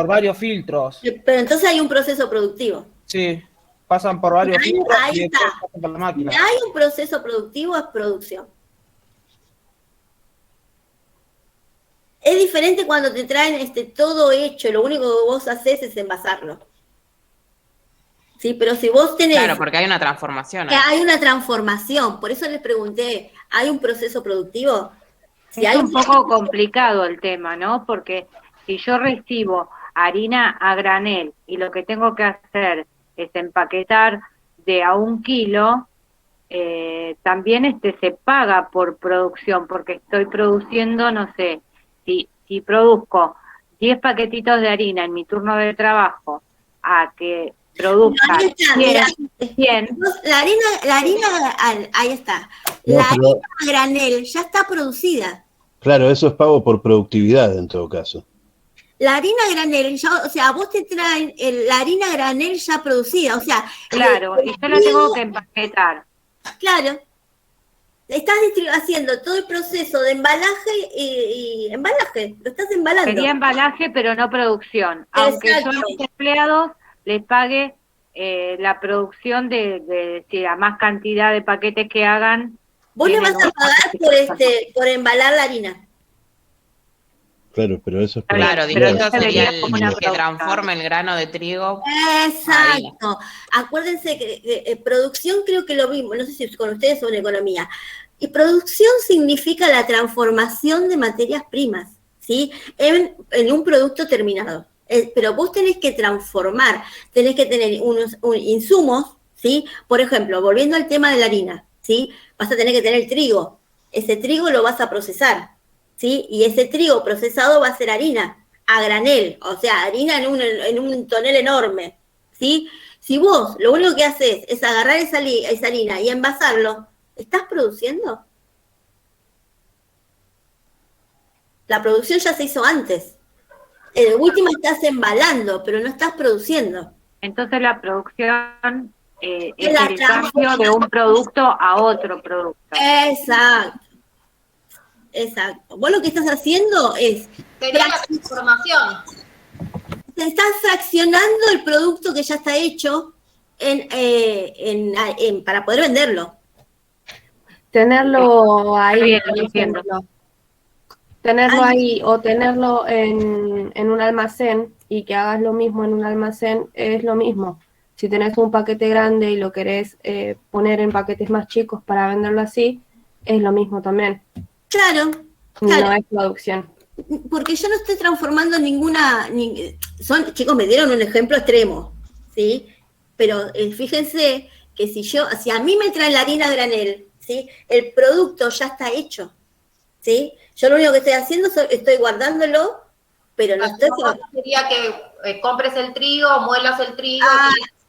varios filtros. Pero entonces hay un proceso productivo. Sí, pasan por varios Ahí- filtros ahí y después está. pasan por la Si máquina. hay un proceso productivo, es producción. Es diferente cuando te traen todo hecho, lo único que vos haces es envasarlo. Sí, pero si vos tenés... Claro, porque hay una transformación. que ahí. hay una transformación, por eso les pregunté, ¿hay un proceso productivo? Si Es hay un poco complicado el tema, ¿no? Porque si yo recibo harina a granel y lo que tengo que hacer es empaquetar de a 1 kilo, también se paga por producción, porque estoy produciendo, no sé, si produzco 10 paquetitos de harina en mi turno de trabajo, a que produzca No, ahí está, mirá. 100, La harina, ahí está. No, La pero- harina a granel ya está producida. Claro, eso es pago por productividad en todo caso. La harina a granel, ya, o sea, vos te traen la harina a granel ya producida, o sea... claro, y yo la tengo que empaquetar. Claro. Estás haciendo todo el proceso de embalaje y embalaje, lo estás embalando. Sería embalaje, pero no producción. Aunque yo a Exacto. los empleados les pague la producción de si a más cantidad de paquetes que hagan. Vos le tienen vas a un- pagar por embalar la harina. Claro, pero eso es Claro, Pero distinto eso sería sería como una el que transforme el grano de trigo. Exacto. Acuérdense que producción creo que lo vimos, no sé si con ustedes sobre economía. Y producción significa la transformación de materias primas, ¿sí? En un producto terminado. Pero vos tenés que transformar, tenés que tener unos insumos, ¿sí? Por ejemplo, volviendo al tema de la harina, ¿sí? Vas a tener que tener trigo. Ese trigo lo vas a procesar, ¿sí? Y ese trigo procesado va a ser harina a granel, o sea, harina en un tonel enorme, ¿sí? Si vos lo único que haces es agarrar esa harina y envasarlo, ¿estás produciendo? La producción ya se hizo antes. En última estás embalando, pero no estás produciendo. Entonces la producción es la el cambio de un producto a otro producto. Exacto. Exacto. Vos lo que estás haciendo es... Sería la transformación. Te estás fraccionando el producto que ya está hecho para poder venderlo. Tenerlo ahí, Bien, por entiendo. ejemplo. Tenerlo ahí o tenerlo en un almacén y que hagas lo mismo en un almacén es lo mismo. Si tenés un paquete grande y lo querés poner en paquetes más chicos para venderlo así, es lo mismo también. Claro, No claro. es producción. Porque yo no estoy transformando chicos, me dieron un ejemplo extremo, ¿sí? Pero fíjense que si a mí me traen la harina a granel, ¿sí? El producto ya está hecho, ¿sí? Yo lo único que estoy haciendo estoy guardándolo, pero no estoy... Sería que compres el trigo, muelas el trigo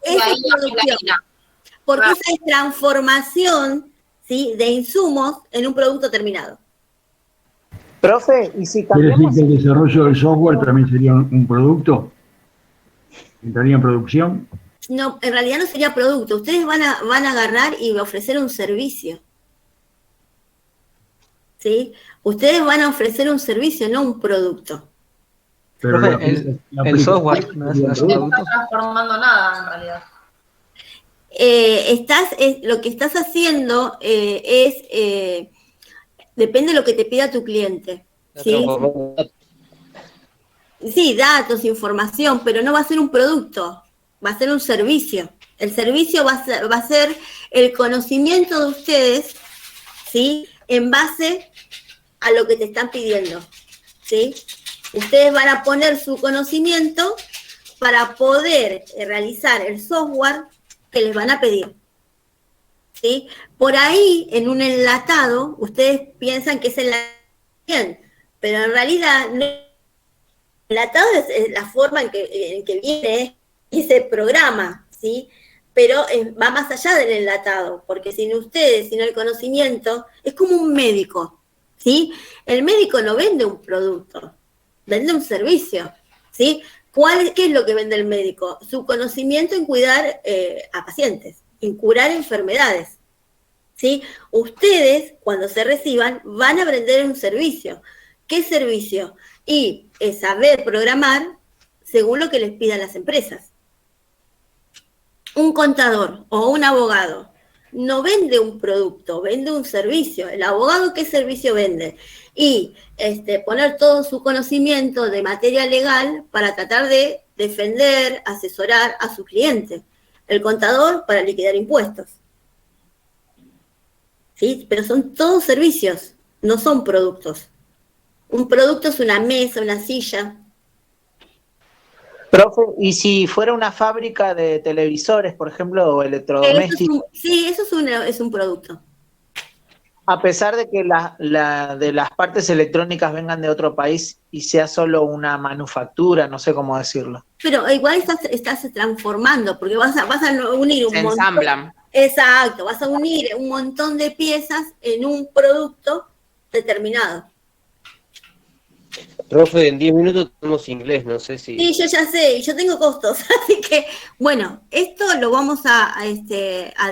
y esa ahí es haces la producción. harina. Porque Claro. esa es transformación, ¿sí? De insumos en un producto terminado. Profe, y si ¿Quiere decir cambiamos... que el desarrollo del software también sería un producto? ¿Entraría en producción? No, en realidad no sería producto. Ustedes van a agarrar y ofrecer un servicio. ¿Sí? Ustedes van a ofrecer un servicio, no un producto. Pero Profe, el software no es un No producto. estás transformando nada en realidad. Lo que estás haciendo depende de lo que te pida tu cliente. ¿Sí? Sí, datos, información, pero no va a ser un producto, va a ser un servicio. El servicio va a ser el conocimiento de ustedes, ¿sí? En base a lo que te están pidiendo, ¿sí? Ustedes van a poner su conocimiento para poder realizar el software que les van a pedir. ¿sí? Por ahí, en un enlatado, ustedes piensan que es bien, pero en realidad no. El enlatado es la forma en que viene y se programa, ¿sí? Pero va más allá del enlatado, porque sin ustedes, sin el conocimiento, es como un médico, ¿sí? El médico no vende un producto, vende un servicio, ¿sí? ¿Qué es lo que vende el médico? Su conocimiento en cuidar a pacientes, en curar enfermedades, ¿sí? Ustedes, cuando se reciban, van a vender un servicio. ¿Qué servicio? Y es saber programar según lo que les pidan las empresas. Un contador o un abogado no vende un producto, vende un servicio. El abogado, ¿qué servicio vende? Y poner todo su conocimiento de materia legal para tratar de defender, asesorar a su cliente. El contador para liquidar impuestos. ¿Sí? Pero son todos servicios, no son productos. Un producto es una mesa, una silla. Profe, ¿y si fuera una fábrica de televisores, por ejemplo, o electrodomésticos? Sí, eso es un producto. A pesar de que de las partes electrónicas vengan de otro país y sea solo una manufactura, no sé cómo decirlo. Pero igual estás transformando, porque vas a unir un montón. Ensamblan. Exacto, vas a unir un montón de piezas en un producto determinado. Profe, en 10 minutos tenemos inglés, no sé si... Sí, yo ya sé, y yo tengo costos, así que, bueno, esto lo vamos a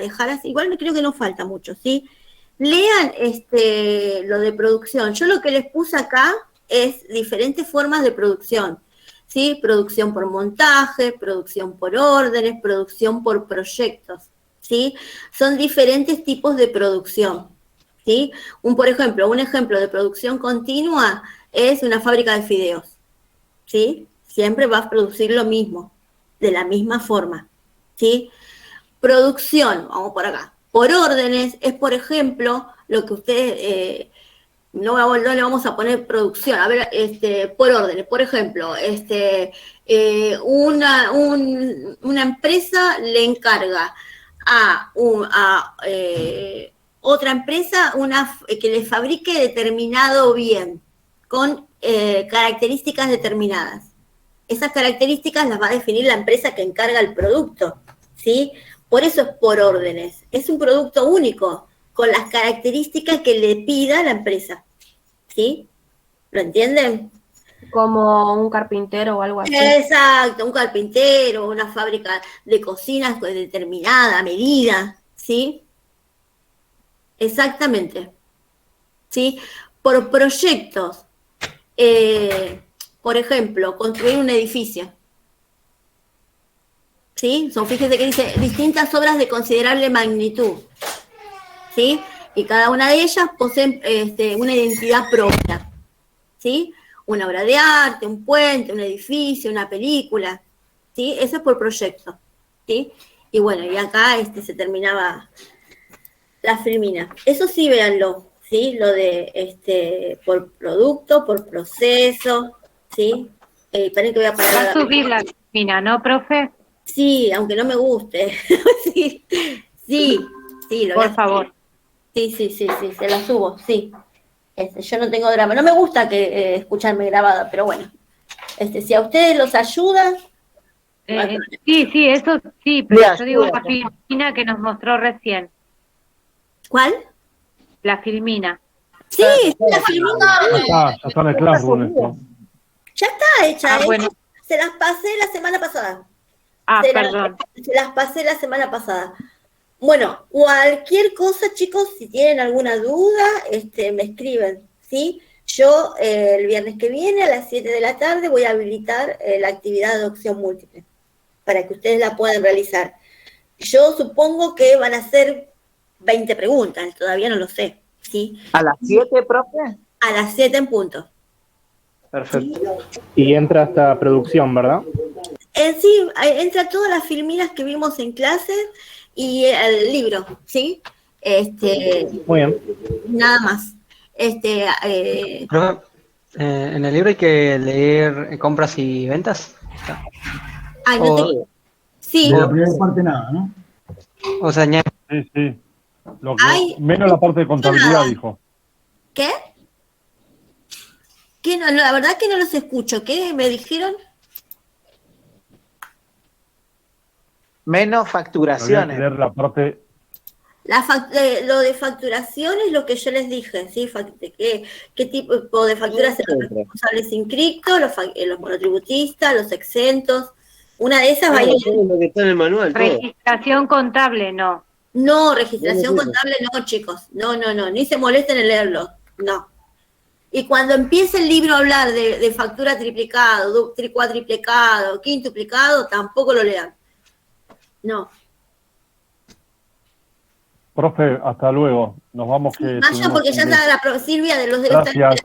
dejar así, igual creo que no falta mucho, ¿sí? Lean lo de producción. Yo lo que les puse acá es diferentes formas de producción, ¿sí? Producción por montaje, producción por órdenes, producción por proyectos, ¿sí? Son diferentes tipos de producción, ¿sí? Un ejemplo de producción continua es una fábrica de fideos, ¿sí? Siempre va a producir lo mismo, de la misma forma, ¿sí? Producción, vamos por acá, por órdenes, es por ejemplo lo que ustedes, no le vamos a poner producción, a ver, por órdenes, por ejemplo, una empresa le encarga a otra empresa que le fabrique determinado bien, con características determinadas. Esas características las va a definir la empresa que encarga el producto, ¿sí? Por eso es por órdenes. Es un producto único, con las características que le pida la empresa, ¿sí? ¿Lo entienden? Como un carpintero o algo así. Exacto, un carpintero, una fábrica de cocinas de determinada medida, ¿sí? Exactamente, ¿sí? Por proyectos. Por ejemplo, construir un edificio. ¿Sí? Fíjese que dice distintas obras de considerable magnitud. ¿Sí? Y cada una de ellas posee una identidad propia. ¿Sí? Una obra de arte, un puente, un edificio, una película. ¿Sí? Eso es por proyecto. ¿Sí? Y bueno, y acá se terminaba la filmina. Eso sí, véanlo. ¿Sí? Lo de por producto, por proceso, ¿sí? Esperen que voy a parar. Va a subir la filmina, ¿no, profe? Sí, aunque no me guste. sí, por favor. Sí, se la subo, sí. Yo no tengo drama. No me gusta que escucharme grabada, pero bueno. Si a ustedes los ayuda. Sí, eso sí, pero yo digo la filmina que nos mostró recién. ¿Cuál? La filmina. Sí, la filmina. Ya está en el Classroom esto. Ya está hecha. Bueno. Se las pasé la semana pasada. Perdón. Se las pasé la semana pasada. Bueno, cualquier cosa, chicos, si tienen alguna duda, me escriben, ¿sí? Yo el viernes que viene a las 7 de la tarde voy a habilitar la actividad de adopción múltiple para que ustedes la puedan realizar. Yo supongo que van a ser 20 preguntas, todavía no lo sé, ¿sí? ¿A las 7, profe? A las 7 en punto. Perfecto. Y entra hasta producción, ¿verdad? Sí, entra todas las filminas que vimos en clase y el libro, ¿sí? Muy bien. Nada más. Pero, en el libro hay que leer compras y ventas. Ay, no te... Sí. De la primera parte nada, ¿no? O sea, Sí. Menos la parte de contabilidad, dijo. ¿Qué? ¿Qué no? La verdad que no los escucho. ¿Qué me dijeron? Menos facturaciones. Leer la parte... Lo de facturación es lo que yo les dije, ¿sí? ¿Qué tipo de facturas son los responsables inscriptos, los monotributistas, los exentos? Una de esas va a ir... Lo que está en el manual, todo. Registración contable, no. No, registración contable no, chicos. No, ni se molesten en leerlo. No. Y cuando empiece el libro a hablar de factura triplicado, cuatriplicado, quintuplicado, tampoco lo lean. No. Profe, hasta luego. Nos vamos que... Vayan porque ya está la Silvia de los... Gracias.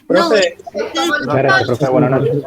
No, Muchas gracias, profe. Buenas noches.